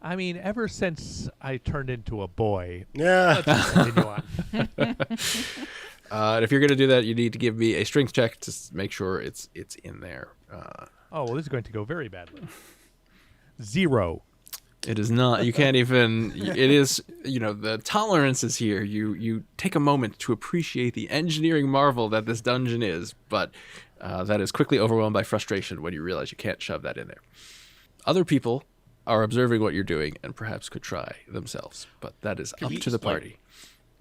I mean, ever since I turned into a boy, yeah. let's continue on. And if you're going to do that, you need to give me a strength check to make sure it's in there. Oh, well, this is going to go very badly. 0. It is not. You can't even. It is. The tolerance is here. You take a moment to appreciate the engineering marvel that this dungeon is, but that is quickly overwhelmed by frustration when you realize you can't shove that in there. Other people are observing what you're doing and perhaps could try themselves, but that is up we to the just, like, party.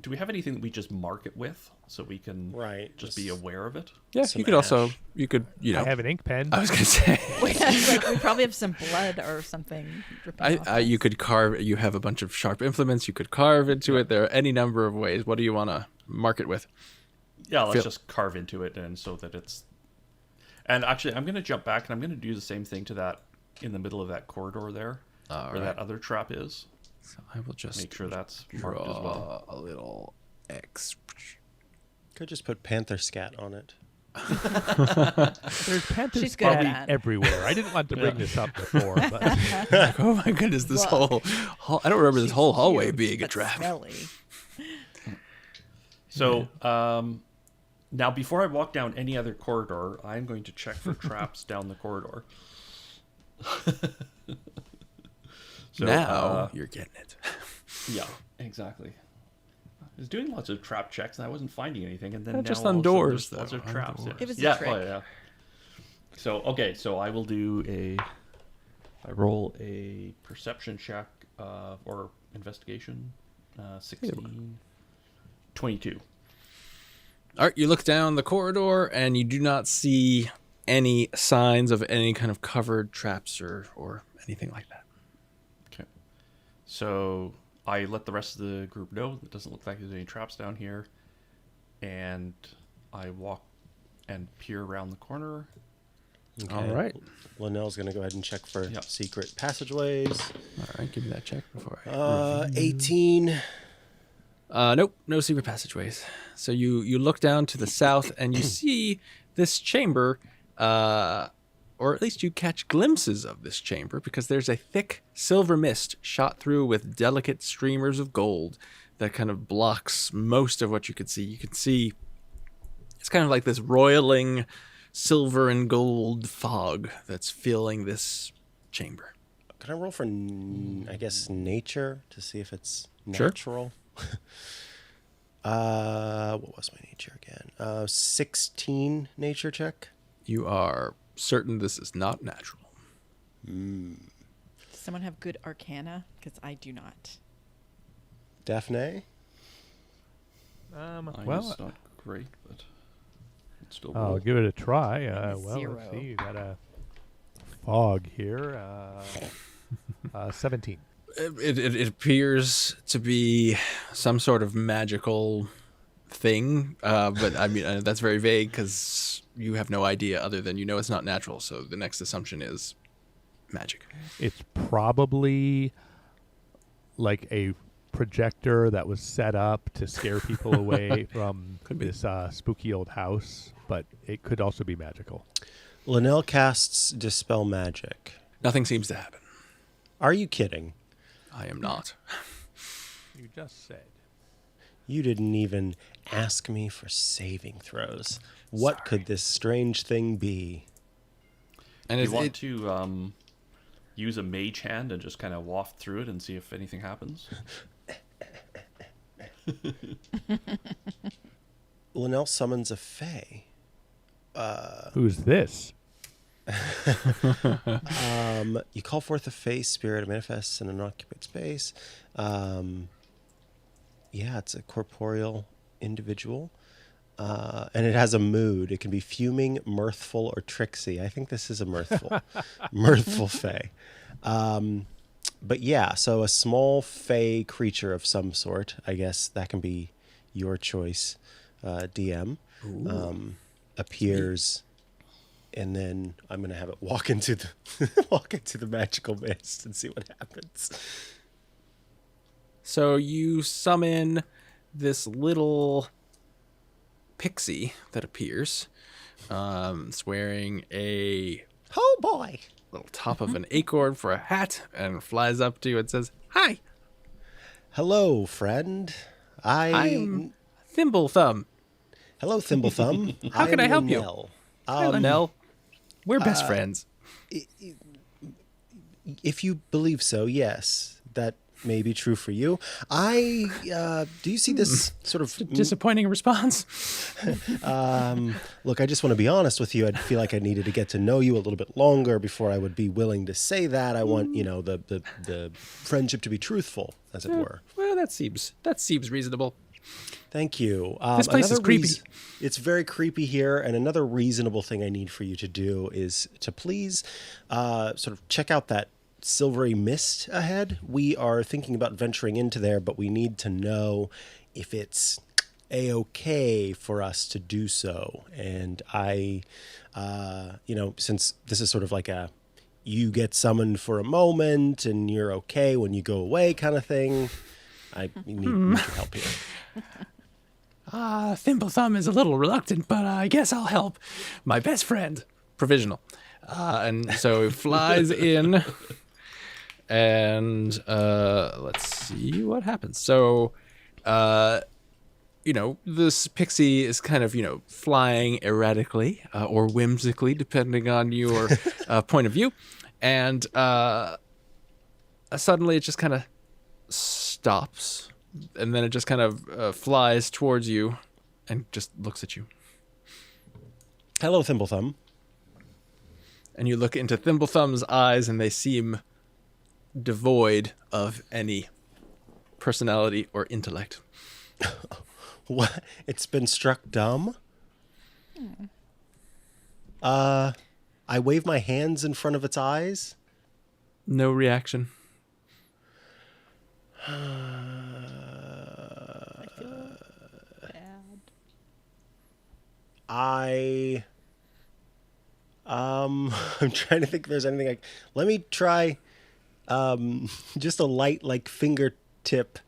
Do we have anything that we just mark it with so we can Right, just be just- aware of it? Yeah, some you could also. ash. You could. I have an ink pen. I was gonna say. we probably have some blood or something dripping off You us. could carve. You have a bunch of sharp implements. You could carve into it. There are any number of ways. What do you want to mark it with? Yeah, let's Feel- just carve into it and so that it's... And actually, I'm going to jump back and I'm going to do the same thing to that in the middle of that corridor there, All where right. that other trap is. So I will just Make sure that's draw marked as well. a little X. Could just put panther scat on it. There's panther She's good at scat that. everywhere. I didn't want to bring this up before, but Oh my goodness! This Look. whole I don't remember this whole hallway Huge, being a but trap. Smelly. So, now before I walk down any other corridor, I'm going to check for traps down the corridor. So, Now you're getting it. yeah, exactly. I was doing lots of trap checks and I wasn't finding anything, and then Yeah, now just all on of a sudden doors, there's lots though, of on traps. doors. It was a yeah, trick. oh, yeah. So okay, so I will do I roll a perception check or investigation, 16, 22. All right, you look down the corridor and you do not see any signs of any kind of covered traps or anything like that. Okay. So I let the rest of the group know it doesn't look like there's any traps down here. And I walk and peer around the corner. Okay. All right. Linnell's going to go ahead and check for Yeah. secret passageways. All right, give me that check before I. 18. Nope, no secret passageways. So you look down to the south and you see this chamber, or at least you catch glimpses of this chamber because there's a thick silver mist shot through with delicate streamers of gold that kind of blocks most of what you could see. You can see it's kind of like this roiling silver and gold fog that's filling this chamber. Can I roll for, I guess, nature to see if it's Sure. natural? What was my nature again? 16 nature check. You are certain this is not natural. Does someone have good arcana? Because I do not. Daphne? well, It's not great, but it's still I'll roll. give it a try. Maybe Well, 0. let's see. You got a fog here. 17. It appears to be some sort of magical thing, but I mean that's very vague because you have no idea other than you know it's not natural. So the next assumption is magic. It's probably like a projector that was set up to scare people away from Could be. this spooky old house, but it could also be magical. Linnell casts Dispel Magic. Nothing seems to happen. Are you kidding? I am not. You just said. You didn't even ask me for saving throws. What could this strange thing be? And Do it's, you want to use a mage hand and just kind of waft through it and see if anything happens? Linnell summons a fae. Who's this? You call forth a fae spirit. It manifests in an occupied space. Yeah, it's a corporeal individual. And it has a mood. It can be fuming, mirthful, or tricksy. I think this is a mirthful fae. But yeah, so a small fae creature of some sort. I guess that can be your choice, DM. Appears, and then I'm gonna have it walk into the magical mist and see what happens. So you summon this little pixie that appears. It's wearing a Oh boy! little top of an acorn for a hat and flies up to you and says, "Hi, Hello, friend. I'm Thimble Thumb. Hello, Thimble Thumb. How can I help you? Linnell. Hi, Linnell. We're best friends." If you believe so, yes, that may be true for you. Do you see this sort of Disappointing response. Look, I just want to be honest with you. I feel like I needed to get to know you a little bit longer before I would be willing to say that. I want, the friendship to be truthful, as it were. Well, that seems reasonable. Thank you. This place is another creepy. It's very creepy here, and another reasonable thing I need for you to do is to please sort of check out that silvery mist ahead. We are thinking about venturing into there, but we need to know if it's a-okay for us to do so. And I, since this is sort of like you get summoned for a moment and you're okay when you go away kind of thing, I need your help here. Thimble Thumb is a little reluctant, but I guess I'll help. My best friend. Provisional. And so it flies in, and let's see what happens. So, this pixie is kind of, flying erratically or whimsically, depending on your point of view. And suddenly it just kind of stops. And then it just kind of flies towards you and just looks at you. Hello, Thimble Thumb. And you look into Thimble Thumb's eyes and they seem devoid of any personality or intellect. What? It's been struck dumb? I wave my hands in front of its eyes. No reaction. I'm trying to think if there's anything let me try just a light fingertip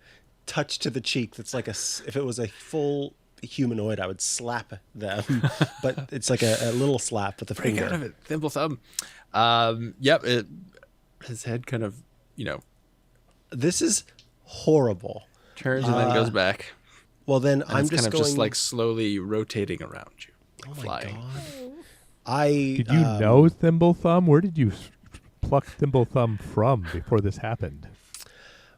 touch to the cheek that's if it was a full humanoid I would slap them, but it's like a little slap with the Break finger. out of it, Thimble Thumb. His head kind of, This is horrible. turns and then goes back. Well then And I'm it's just kind of going just like slowly rotating around you, oh my flying. God. Did you know Thimble Thumb? Where did you pluck Thimble Thumb from before this happened?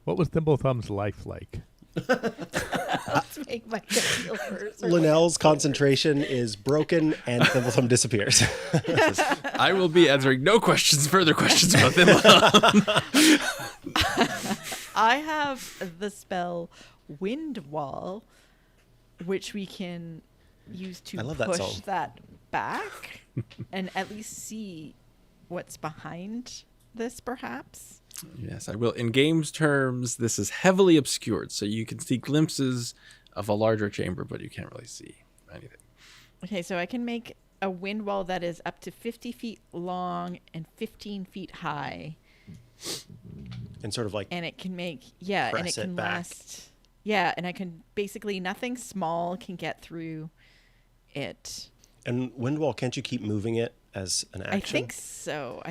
What was Thimble Thumb's life like? Let's make my gut feel first. Linnell's concentration is broken and Thimble Thumb disappears. I will be answering no further questions about Thimble Thumb. I have the spell Wind Wall, which we can use to I love that push song. that back and at least see what's behind this, perhaps. Yes, I will. In games terms, this is heavily obscured, so you can see glimpses of a larger chamber, but you can't really see anything. Okay, so I can make a wind wall that is up to 50 feet long and 15 feet high. And sort of And it can make, and press it can it back. last. And I can basically, nothing small can get through it. And Windwall, can't you keep moving it as an action? I think so.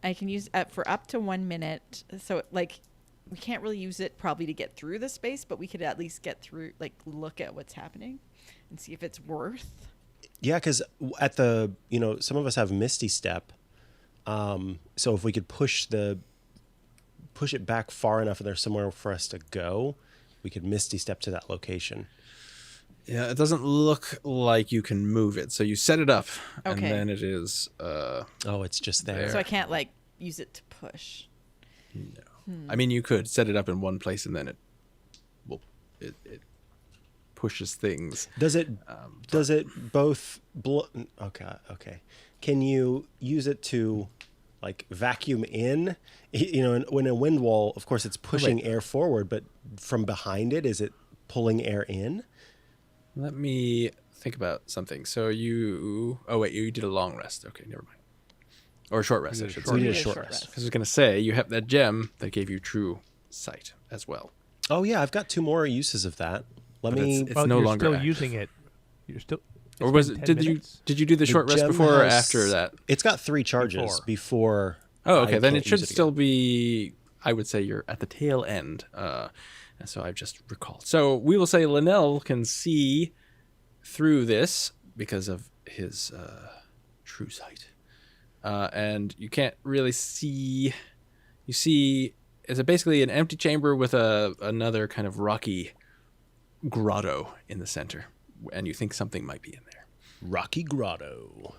I can use for up to 1 minute. So like, we can't really use it probably to get through the space, but we could at least get through, like look at what's happening and see if it's worth. Yeah, because at the, some of us have Misty Step. So if we could push it back far enough and there's somewhere for us to go, we could Misty Step to that location. Yeah, it doesn't look like you can move it. So you set it up, and Okay. then it is... It's just there. So I can't like use it to push. No. I mean, you could set it up in one place, and then it pushes things. Does it both okay. Can you use it to like vacuum in? When a wind wall, of course, it's pushing air forward, but from behind it, is it pulling air in? Let me think about something. So you did a long rest. Okay, never mind. Or a short rest, I should say. We did a Yeah, short short rest. rest. Because I was going to say, you have that gem that gave you true sight as well. Oh yeah, I've got 2 more uses of that. Let But me. it's well, no you're longer still active. using it. You're still. Or it's was been it? 10 Did minutes. you do the short rest gem before or has- after that? It's got 3 charges before. Oh, okay. I Then can't it should use still again. be. I would say you're at the tail end. And so I've just recalled. So we will say Linnell can see through this because of his true sight, and you can't really see. You see, it's basically an empty chamber with another kind of rocky grotto in the center, and you think something might be in there. Rocky Grotto.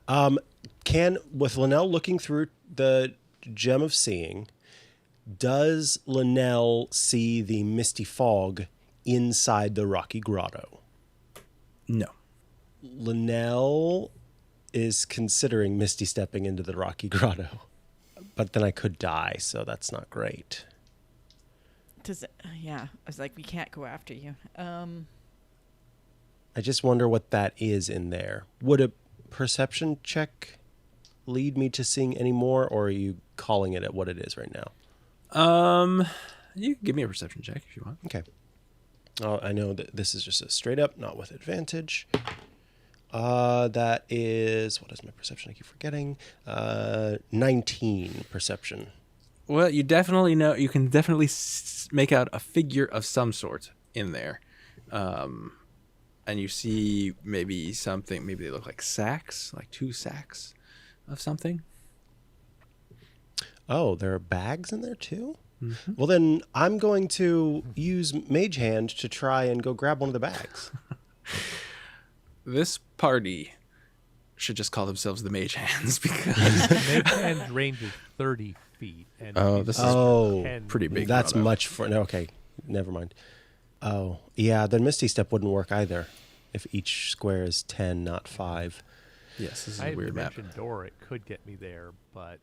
With Linnell looking through the Gem of Seeing, does Linnell see the misty fog inside the Rocky Grotto? No. Linnell is considering misty stepping into the Rocky Grotto, but then I could die, so that's not great. Does it? Yeah, I was like, we can't go after you. I just wonder what that is in there. Would a perception check lead me to seeing any more, or are you calling it at what it is right now? You can give me a perception check if you want. Okay. Oh, I know that this is just a straight up, not with advantage. That is, what is my perception? I keep forgetting. 19 perception. Well, you definitely know. You can definitely make out a figure of some sort in there, and you see maybe something. Maybe they look like sacks, like 2 sacks of something. Oh, there are bags in there too? Mm-hmm. Well, then I'm going to use Mage Hand to try and go grab one of the bags. This party should just call themselves the Mage Hands because Mage Hand's range is 30 feet. And Oh, he's this is Oh, 10 pretty big. That's grotto. much for... No, okay, never mind. Oh, yeah, then Misty Step wouldn't work either if each square is 10, not 5. Yes, this is I a have weird map. Dimension Door. It could get me there, but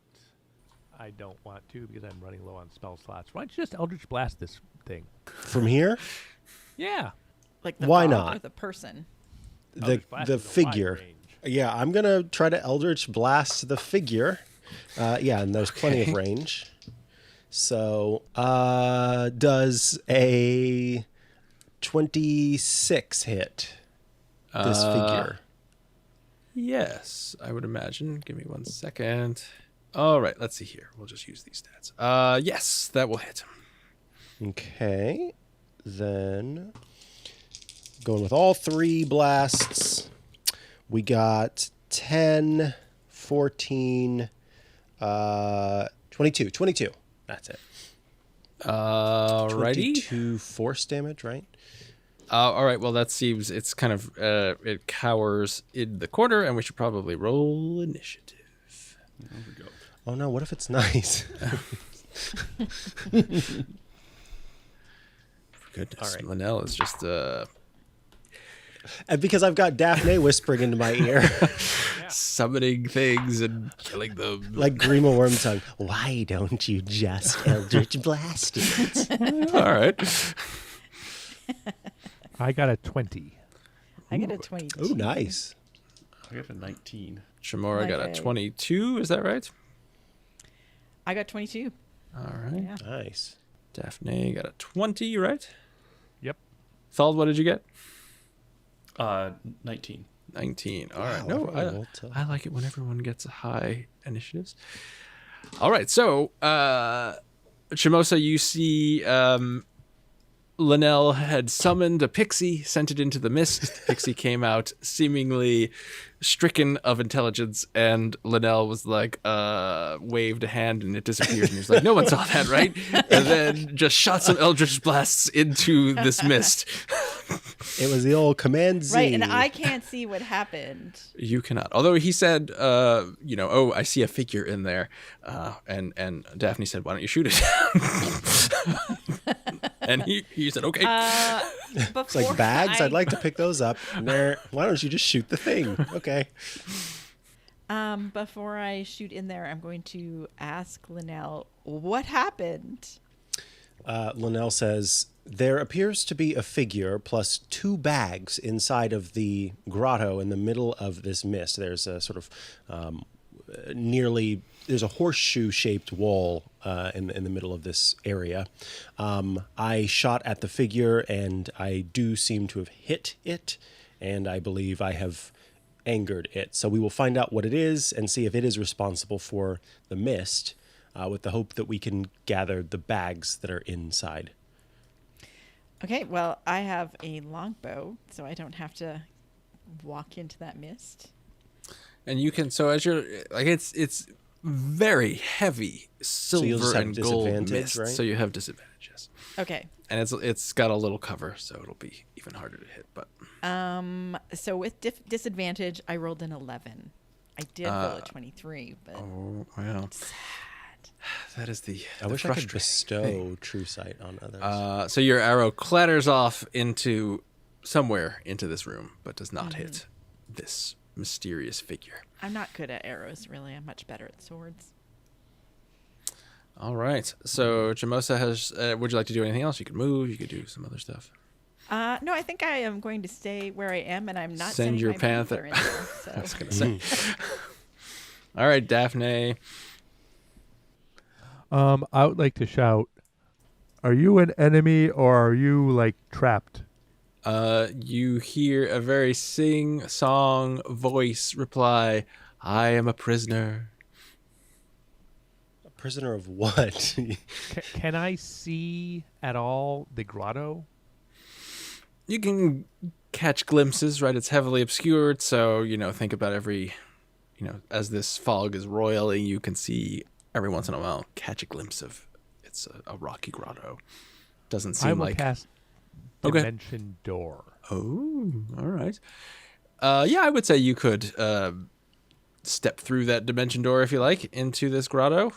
I don't want to because I'm running low on spell slots. Why don't you just Eldritch Blast this thing? From here, Yeah. Like the Why fog not? or the person. Eldritch Blast the is a wide figure. range. Yeah, I'm going to try to Eldritch Blast the figure. Yeah, and there's plenty of range. So, does a 26 hit this figure? Yes, I would imagine. Give me 1 second. All right, let's see here. We'll just use these stats. Yes, that will hit. Okay. Then, going with all 3 blasts, we got 10, 14, 22. 22. That's it. Alrighty. 22 force damage, right? All right. Well, that seems it's kind of it cowers in the corner, and we should probably roll initiative. There we go. Oh no, what if it's nice? Goodness, All right. Linnell is just And because I've got Daffné whispering into my ear, summoning things and killing them. like Grima Wormtongue. Why don't you just Eldritch Blast it? All right. I got a 20. I get a 22. Oh, nice. I got a 19. Shamora got a Okay. 22. Is that right? I got 22. All right. Yeah. Nice. Daphne got a 20, right? Yep. Thald, what did you get? 19. 19. All right. Wow, No, everyone rolled I like it when everyone gets high initiatives. All right, so Chimosa, you see Linnell had summoned a pixie, sent it into the mist. The pixie came out seemingly stricken of intelligence, and Linnell was like, waved a hand and it disappeared. And he was like, no one saw that, right? And then just shot some eldritch blasts into this mist. It was the old Command Z. Right, and I can't see what happened. You cannot. Although he said, oh, I see a figure in there. And Daffné said, why don't you shoot it? And he said, okay. It's like bags. I'd like to pick those up. Why don't you just shoot the thing? Okay. Before I shoot in there, I'm going to ask Linnell what happened. Linnell says, there appears to be a figure plus 2 bags inside of the grotto in the middle of this mist. There's a sort of there's a horseshoe-shaped wall in the middle of this area. I shot at the figure, and I do seem to have hit it, and I believe I have angered it. So we will find out what it is and see if it is responsible for the mist, with the hope that we can gather the bags that are inside. Okay, well, I have a longbow, so I don't have to walk into that mist. And you can, so as you're, like, it's very heavy silver and gold mist, right? so you have disadvantage, yes. Okay. And it's got a little cover, so it'll be even harder to hit. But so with disadvantage, I rolled an 11. I did roll a 23, but oh wow, sad. That is the I wish I could frustrating bestow thing. true sight on others. So your arrow clatters off into somewhere into this room, but does not hit this mysterious figure. I'm not good at arrows, really. I'm much better at swords. All right. So Chimosa has. Would you like to do anything else? You could move. You could do some other stuff. No, I think I am going to stay where I am, and I'm not Send sending your my panther. in there. So. I was gonna say. All right, Daffné. I would like to shout, are you an enemy or are you, like, trapped? You hear a very sing-song voice reply, I am a prisoner. A prisoner of what? Can I see at all the grotto? You can catch glimpses, right? It's heavily obscured, so, think about every, as this fog is roiling, you can see every once in a while, catch a glimpse of it's a rocky grotto. Doesn't seem I will like... cast Dimension Door. Oh, all right. Yeah, I would say you could step through that dimension door, if you like, into this grotto.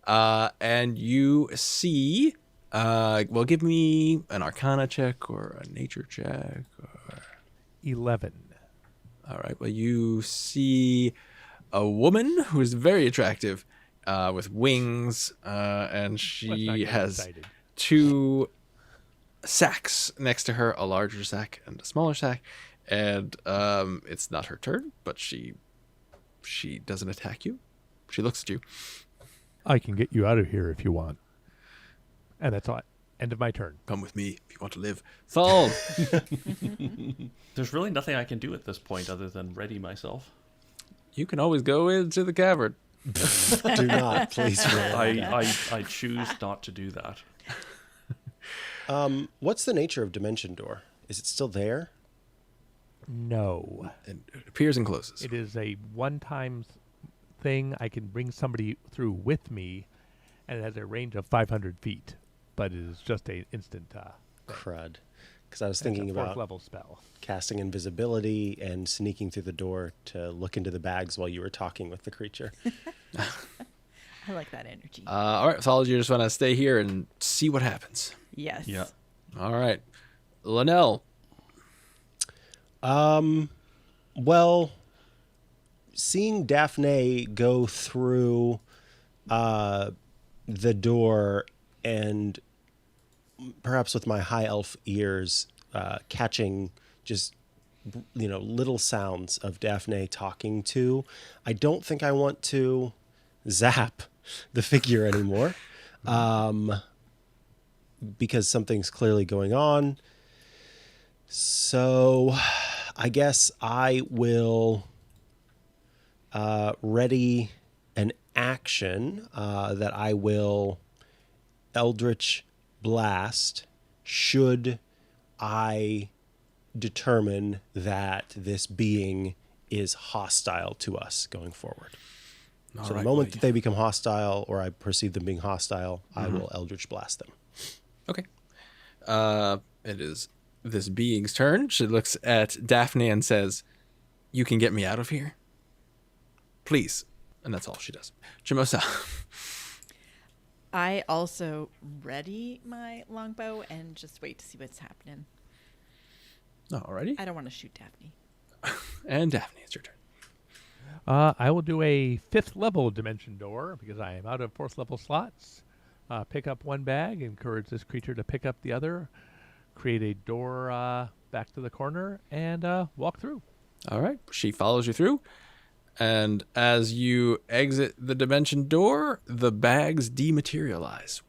And you see... well, give me an Arcana check or a Nature check. Or... 11. All right. Well, you see a woman who is very attractive with wings, and she has 2 sacks next to her, a larger sack and a smaller sack. And it's not her turn, but she doesn't attack you. She looks at you. I can get you out of here if you want. And that's all. End of my turn. Come with me if you want to live. Thald. There's really nothing I can do at this point other than ready myself. You can always go into the cavern. Do not, please. I choose not to do that. What's the nature of Dimension Door? Is it still there? No. It appears and closes. It is a one-time thing. I can bring somebody through with me, and it has a range of 500 feet. But it is just an instant thing. Crud. Because I was thinking it's a 4th about level spell. casting invisibility and sneaking through the door to look into the bags while you were talking with the creature. I like that energy. All right, Thald, you just want to stay here and see what happens. Yes. Yeah. All right. Linnell. Well, seeing Daffné go through the door and perhaps with my high elf ears catching just little sounds of Daffné talking to, I don't think I want to zap the figure anymore, because something's clearly going on. So I guess I will ready an action that I will Eldritch Blast should I determine that this being is hostile to us going forward. All So right, the moment well, that they become hostile, or I perceive them being hostile, I will Eldritch Blast them. Okay. It is this being's turn. She looks at Daffné and says, "You can get me out of here, please." And that's all she does. Chimosa. I also ready my longbow and just wait to see what's happening. Alrighty. I don't want to shoot Daphne. And Daffné, it's your turn. I will do a 5th level dimension door because I am out of 4th level slots. Pick up one bag, encourage this creature to pick up the other, create a door back to the corner, and walk through. All right. She follows you through. And as you exit the dimension door, the bags dematerialize.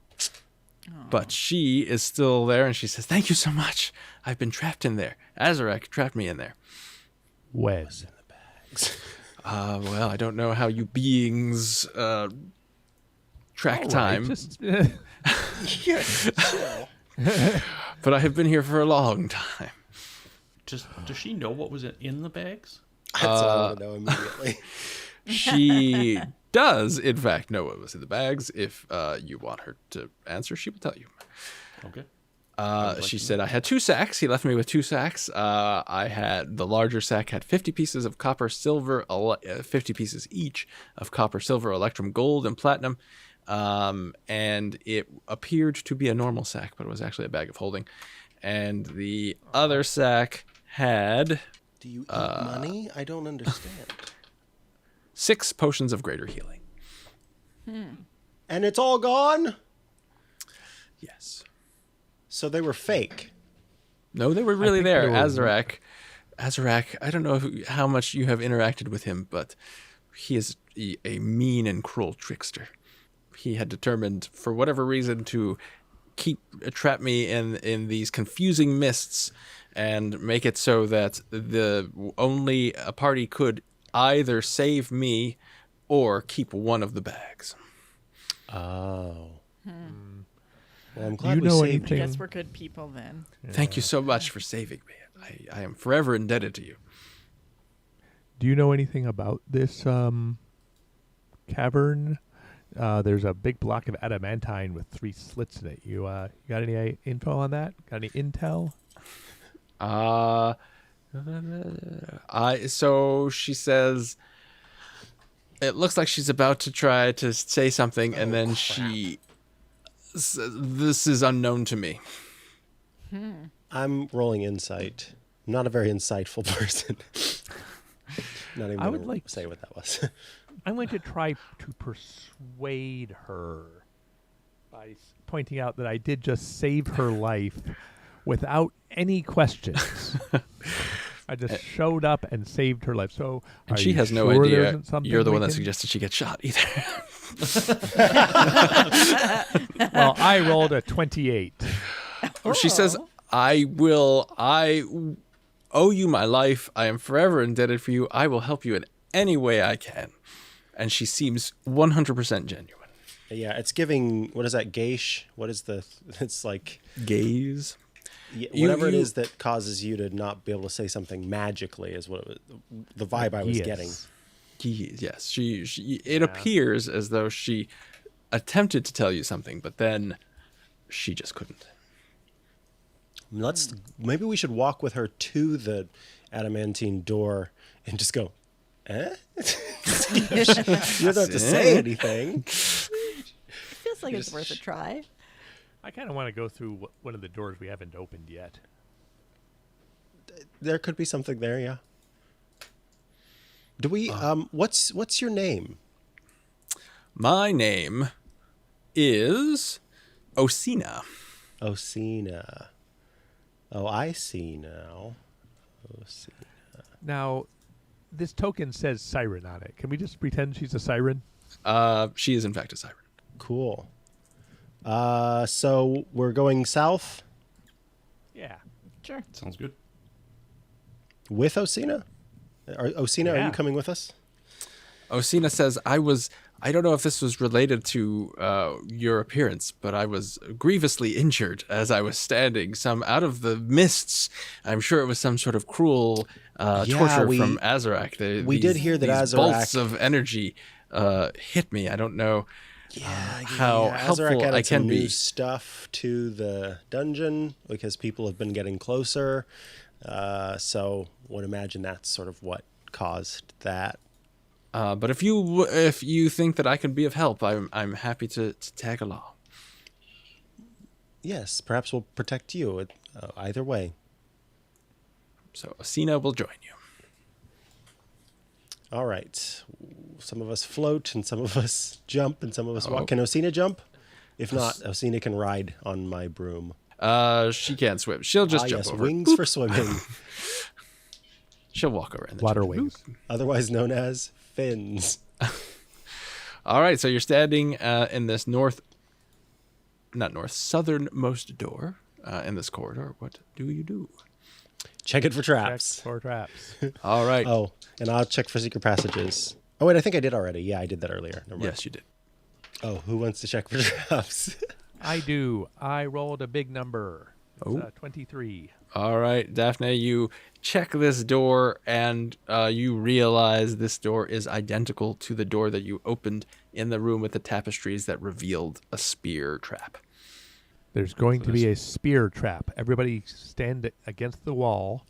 But she is still there, and she says, "Thank you so much. I've been trapped in there. Azarek trapped me in there." Wes. Well, I don't know how you beings track time, Just, but I have been here for a long time. Does she know what was in the bags? That's what I want to know immediately. She does, in fact, know what was in the bags. If you want her to answer, she will tell you. Okay. She said, "I had 2 sacks. He left me with 2 sacks. I had the larger sack had 50 pieces of copper, silver, 50 pieces each of copper, silver, electrum, gold, and platinum. And it appeared to be a normal sack, but it was actually a bag of holding. And the other sack had Do you eat money? I don't understand. 6 potions of greater healing." And it's all gone? Yes. So they were fake. No, they were really think there. they were- Azarek, I don't know how much you have interacted with him, but he is a mean and cruel trickster. He had determined, for whatever reason, to trap me in these confusing mists and make it so that only a party could either save me or keep one of the bags. Oh. Well, I'm Do glad you we know saved anything? you. Guess we're good people then. Thank you so much for saving me. I am forever indebted to you. Do you know anything about this cavern? There's a big block of adamantine with 3 slits in it. You got any info on that? Got any intel? So she says, it looks like she's about to try to say something, and then she says, "This is unknown to me." I'm rolling insight. I'm not a very insightful person. Not even I would gonna like say what that was. I'm going to try to persuade her by pointing out that I did just save her life without any questions. I just showed up and saved her life. So, And are she you has no sure there idea isn't something you're the we one that can- suggested she get shot either. Well, I rolled a 28. She says, I owe you my life. I am forever indebted for you. I will help you in any way I can. And she seems 100% genuine. Yeah, it's giving, what is that, geish? What is it's like, Gaze. whatever it you- is that causes you to not be able to say something magically is what it was, the vibe I was Yes. getting. Yes, it appears as though she attempted to tell you something, but then she just couldn't. Maybe we should walk with her to the adamantine door and just go, eh? You don't have to say anything. Feels like it's worth a try. I kind of want to go through one of the doors we haven't opened yet. There could be something there, yeah. Do we, what's your name? My name is Osina. Osina. Oh, I see now. Osina. Now, this token says siren on it. Can we just pretend she's a siren? She is in fact a siren. Cool. So we're going south Yeah. Sure. Sounds good. with Osina? Osina, are Yeah. you coming with us? Osina says, I was I don't know if this was related to your appearance, but I was grievously injured as I was standing some out of the mists. I'm sure it was some sort of cruel torture from Azarak. We did hear that these Azarak... bolts of energy hit me. I don't know how helpful Azarak added I can some be. new stuff to the dungeon because people have been getting closer. So would imagine that's sort of what caused that. But if you think that I can be of help, I'm happy to tag along. Yes, perhaps we'll protect you either way. So Asina will join you. All right. Some of us float and some of us jump and some of us walk. Can Osina jump? If not, Osina can ride on my broom. She can't swim. She'll just jump over. Wings for swimming. She'll walk over. And then Water jump. wings. Otherwise known as fins. All right, so you're standing in this southernmost door in this corridor. What do you do? Check it for traps. Check for traps. All right. Oh, and I'll check for secret passages. Oh, wait, I think I did already. Yeah, I did that earlier. Never mind. Yes, you did. Oh, who wants to check for traps? I do. I rolled a big number. It's 23. All right, Daphne, you check this door and you realize this door is identical to the door that you opened in the room with the tapestries that revealed a spear trap. There's going to be a spear trap. Everybody stand against the wall,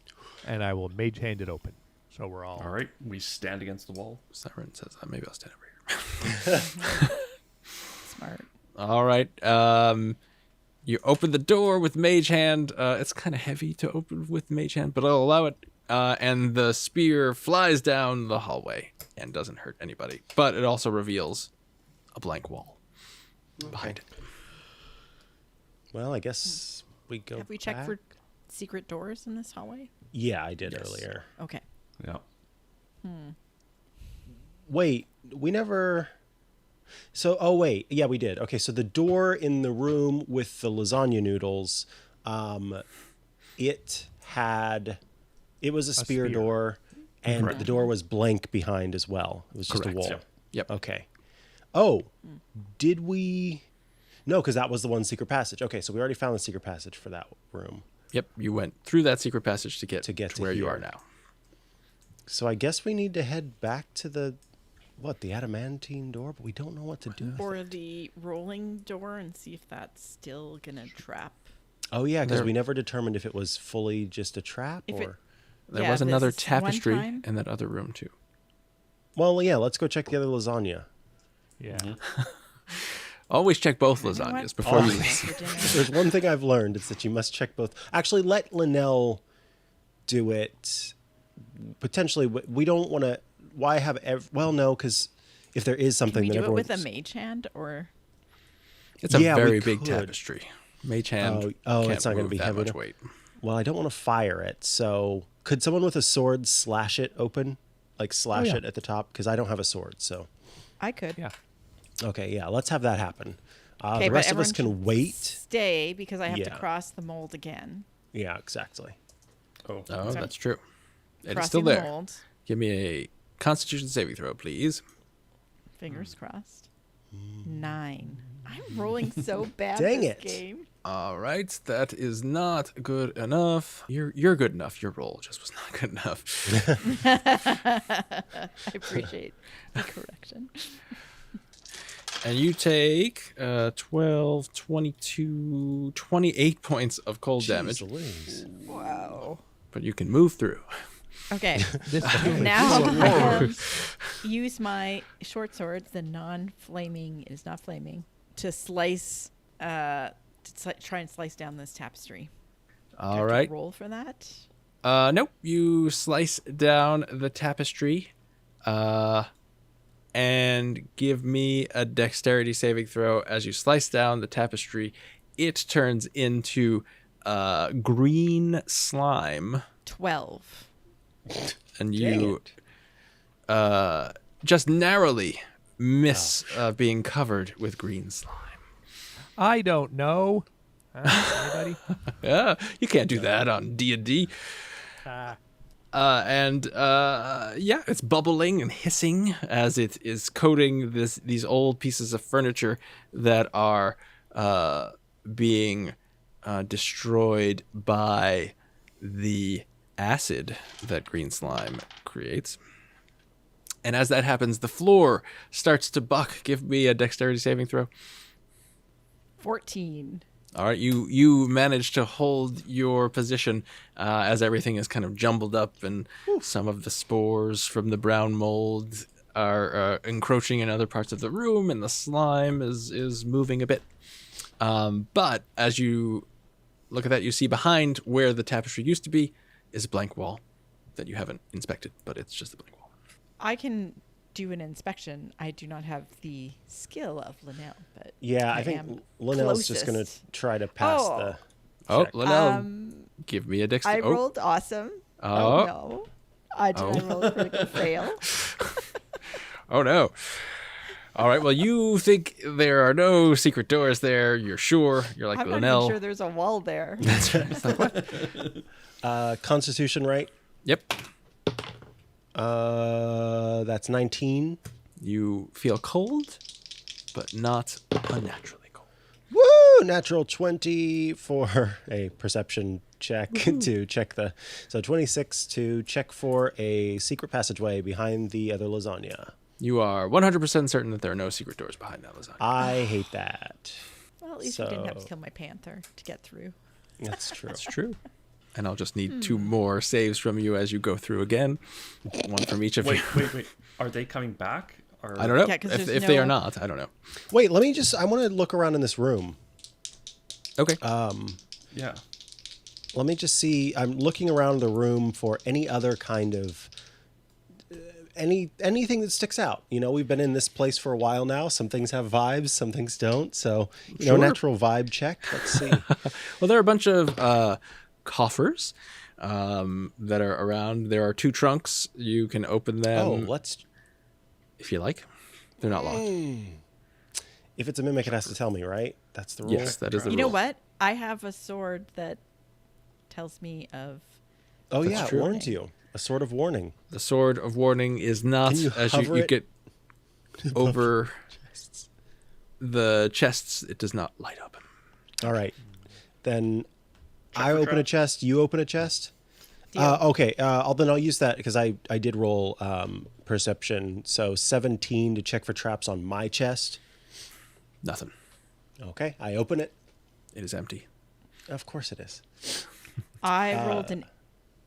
and I will mage hand it open. So we're all... All right, we stand against the wall. Siren says, maybe I'll stand over here. Smart. All right. You open the door with mage hand. It's kind of heavy to open with mage hand, but I'll allow it. And the spear flies down the hallway and doesn't hurt anybody. But it also reveals a blank wall behind it. Well, I guess we go Have we checked back? for secret doors in this hallway? Yeah, I did earlier. Okay. Yeah. Wait, we never... So, oh, wait. Yeah, we did. Okay, so the door in the room with the lasagna noodles, it was a spear door, and the door was blank behind as well. It was just Correct. a wall. Yep. Okay. Oh, did we... No, because that was the one secret passage. Okay, so we already found the secret passage for that room. Yep, you went through that secret passage to get to where you here. are now. So I guess we need to head back to the adamantine door, but we don't know what to do. Or the rolling door and see if that's still going to trap. Oh, yeah, because There- we never determined if it was fully just a trap If it- or... There Yeah, was another this one tapestry time- in that other room, too. Well, yeah, let's go check the other lasagna. Yeah. Always check both You know what? lasagnas before you Always. leave. For dinner. There's one thing I've learned, it's that you must check both. Actually, let Linnell do it. Potentially, we don't want to... Why have... well, no, because if there is Can something we that do it everyone... with a mage hand or... It's a Yeah, we very big could. tapestry. Mage hand Oh, can't it's not going to move be that heavy much enough. weight. Well, I don't want to fire it, so... Could someone with a sword slash it open? Like, slash yeah. it at the top? Because I don't have a sword, so... I could. Yeah. Okay, yeah, let's have that happen. Okay, The but rest of us everyone can should wait. Stay because I have to Yeah. cross the mold again. Yeah, exactly. Oh, Oh, that's true. It's Crossing still the there. mold. Give me a Constitution saving throw, please. Fingers crossed. 9. I'm rolling so bad Dang this it. game. All right, that is not good enough. You're good enough. Your roll just was not good enough. I appreciate the correction. And you take 12, 22, 28 points of cold damage, Jeez Louise. Wow. but you can move through. Okay. This Now I use my short sword, the non-flaming, it is not flaming, to slice, try and slice down this tapestry. Do I All have to right. roll for that. Nope. You slice down the tapestry, and give me a dexterity saving throw. As you slice down the tapestry, it turns into green slime, 12. and Dang you it. just narrowly miss being covered with green slime. I don't know. Anybody? Yeah, you can't do that on D&D. Yeah, it's bubbling and hissing as it is coating these old pieces of furniture that are being destroyed by the acid that green slime creates. And as that happens, the floor starts to buck. Give me a dexterity saving throw. 14. All right, you manage to hold your position as everything is kind of jumbled up, and some of the spores from the brown mold are encroaching in other parts of the room, and the slime is moving a bit. But as you look at that, you see behind where the tapestry used to be is a blank wall that you haven't inspected, but it's just a blank wall. I can do an inspection. I do not have the skill of Linnell, but Yeah, I am think Linnell's just going to closest. try to pass Oh. the... Oh, check. Linnell, give me a I dexterity. rolled awesome. Oh. No. I rolled a critical fail. Oh, no. All right, well, you think there are no secret doors there. You're sure. You're like I'm not Linnell. even sure there's a wall there. It's like, what? Constitution, right? Yep. That's 19. You feel cold, but not unnaturally cold. Woo! Natural 20 for a perception check to check the... So 26 to check for a secret passageway behind the other lasagna. You are 100% certain that there are no secret doors behind that lasagna. I hate that. Well, at least we didn't have to So- kill my panther to get through. That's true. That's true. And I'll just need 2 more saves from you as you go through again. One from each of you. Wait. Are they coming back? Or... I don't know. Yeah, 'cause if there's they are no- not, I don't know. Wait, let me just... I want to look around in this room. Okay. Yeah. Let me just see. I'm looking around the room for any other kind of... anything that sticks out. You know, we've been in this place for a while now. Some things have vibes, some things don't. So, Sure. natural vibe check. Let's see. Well, there are a bunch of coffers that are around. There are 2 trunks. You can open them let's... if you like. They're not locked. If it's a mimic, it has to tell me, right? That's the rule? Yes, that is the You rule. know what? I have a sword that tells me of... Oh, That's yeah, true. it warns you. A sort of warning. The sword of warning is not Can you as hover you it? get over the chests. It does not light up. All right. Then I for open a trap. chest. You open a chest. Deal. Okay. I'll use that because I did roll perception. So 17 to check for traps on my chest. Nothing. Okay. I open it. It is empty. Of course it is. I rolled an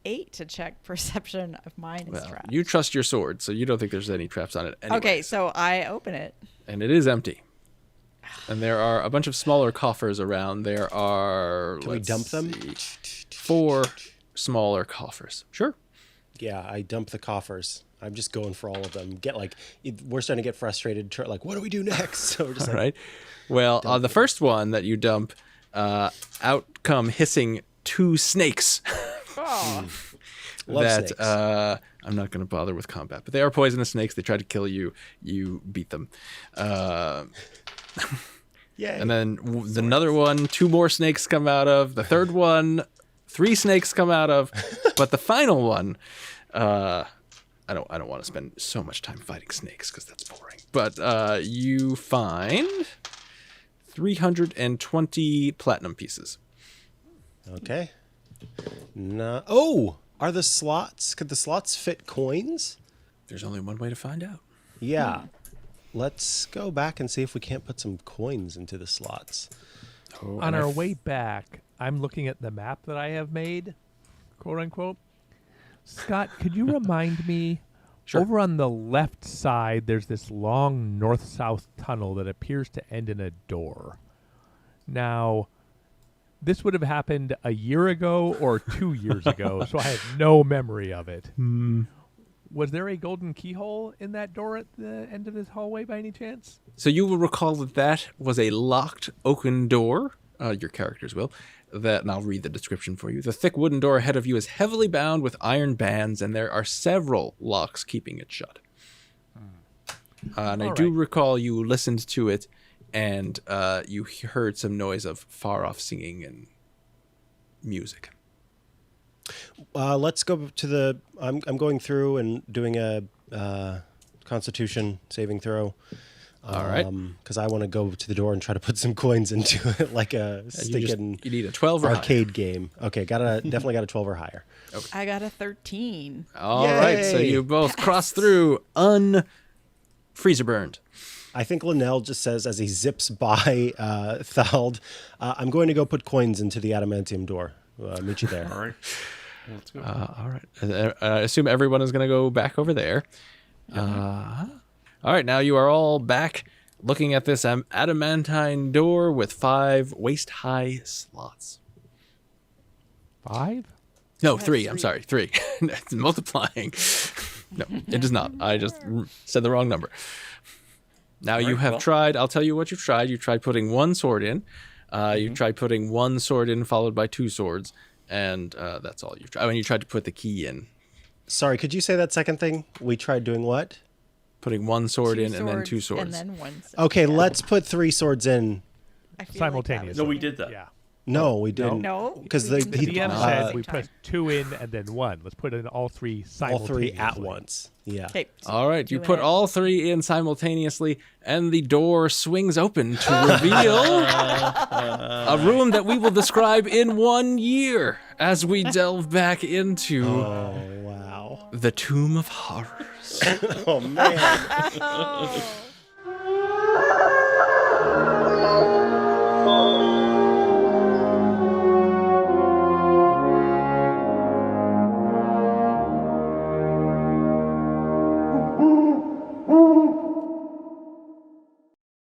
8 to check perception of mine is Well, trapped. you trust your sword, so you don't think there's any traps on it anyway. Okay, so I open it. And it is empty. And there are a bunch of smaller coffers around. There are... Can we let's dump them? see, 4 smaller coffers. Sure. Yeah, I dump the coffers. I'm just going for all of them. We're starting to get frustrated. Like, what do we do next? So we're just All like, right. Well, on the first one that you dump, out come hissing 2 snakes. Oh. love that snakes. I'm not going to bother with combat, but they are poisonous snakes. They try to kill you. You beat them. Yay. And then another one, 2 more snakes come out of. The third one, 3 snakes come out of. But the final one, I don't want to spend so much time fighting snakes because that's boring. But you find 320 platinum pieces. Okay. No. Oh, are the slots? Could the slots fit coins? There's only one way to find out. Yeah. Let's go back and see if we can't put some coins into the slots. Oh, On and our way back, I'm looking at the map that I have made, quote unquote. Scott, could you remind me? Sure. Over on the left side, there's this long north-south tunnel that appears to end in a door. Now, this would have happened a year ago or 2 years ago, so I have no memory of it. Was there a golden keyhole in that door at the end of this hallway by any chance? So you will recall that that was a locked oaken door. Your characters will. And I'll read the description for you. The thick wooden door ahead of you is heavily bound with iron bands, and there are several locks keeping it shut. And I All do right. recall you listened to it, and you heard some noise of far-off singing and music. Let's go to the. I'm going through and doing a Constitution saving throw. All right. Because I want to go to the door and try to put some coins into it, like a stinking You need a 12 or arcade game. Okay, definitely got a 12 or higher. I got a 13. All right, so Yay. you both cross through freezer burned. I think Linnell just says as he zips by Thald, I'm going to go put coins into the adamantium door. Meet you there. All right. Let's go. All right. I assume everyone is going to go back over there. All right, now you are all back looking at this adamantine door with 5 waist-high slots. 5? No, 3. I'm sorry, 3. It's multiplying. No, it does not. I just said the wrong number. Now you have tried. I'll tell you what you've tried. You tried putting 1 sword in. You tried putting 1 sword in followed by 2 swords. And that's all you've tried. I mean, you tried to put the key in. Sorry, could you say that second thing? We tried doing what? Putting 1 sword in and then 2 swords. And then 1 sword. Okay, let's put 3 swords in. I feel Simultaneously. Like No, we did that. Yeah. No, we didn't. No. Because we the didn't The DM do said it. we put 2 in and then 1. Let's put in all 3 all simultaneously. 3 at once. Yeah. Okay. All right, you 2 put in. all 3 in simultaneously, and the door swings open to reveal a room that we will describe in 1 year as we delve back into Oh, wow. the Tomb of Horrors. Oh, man.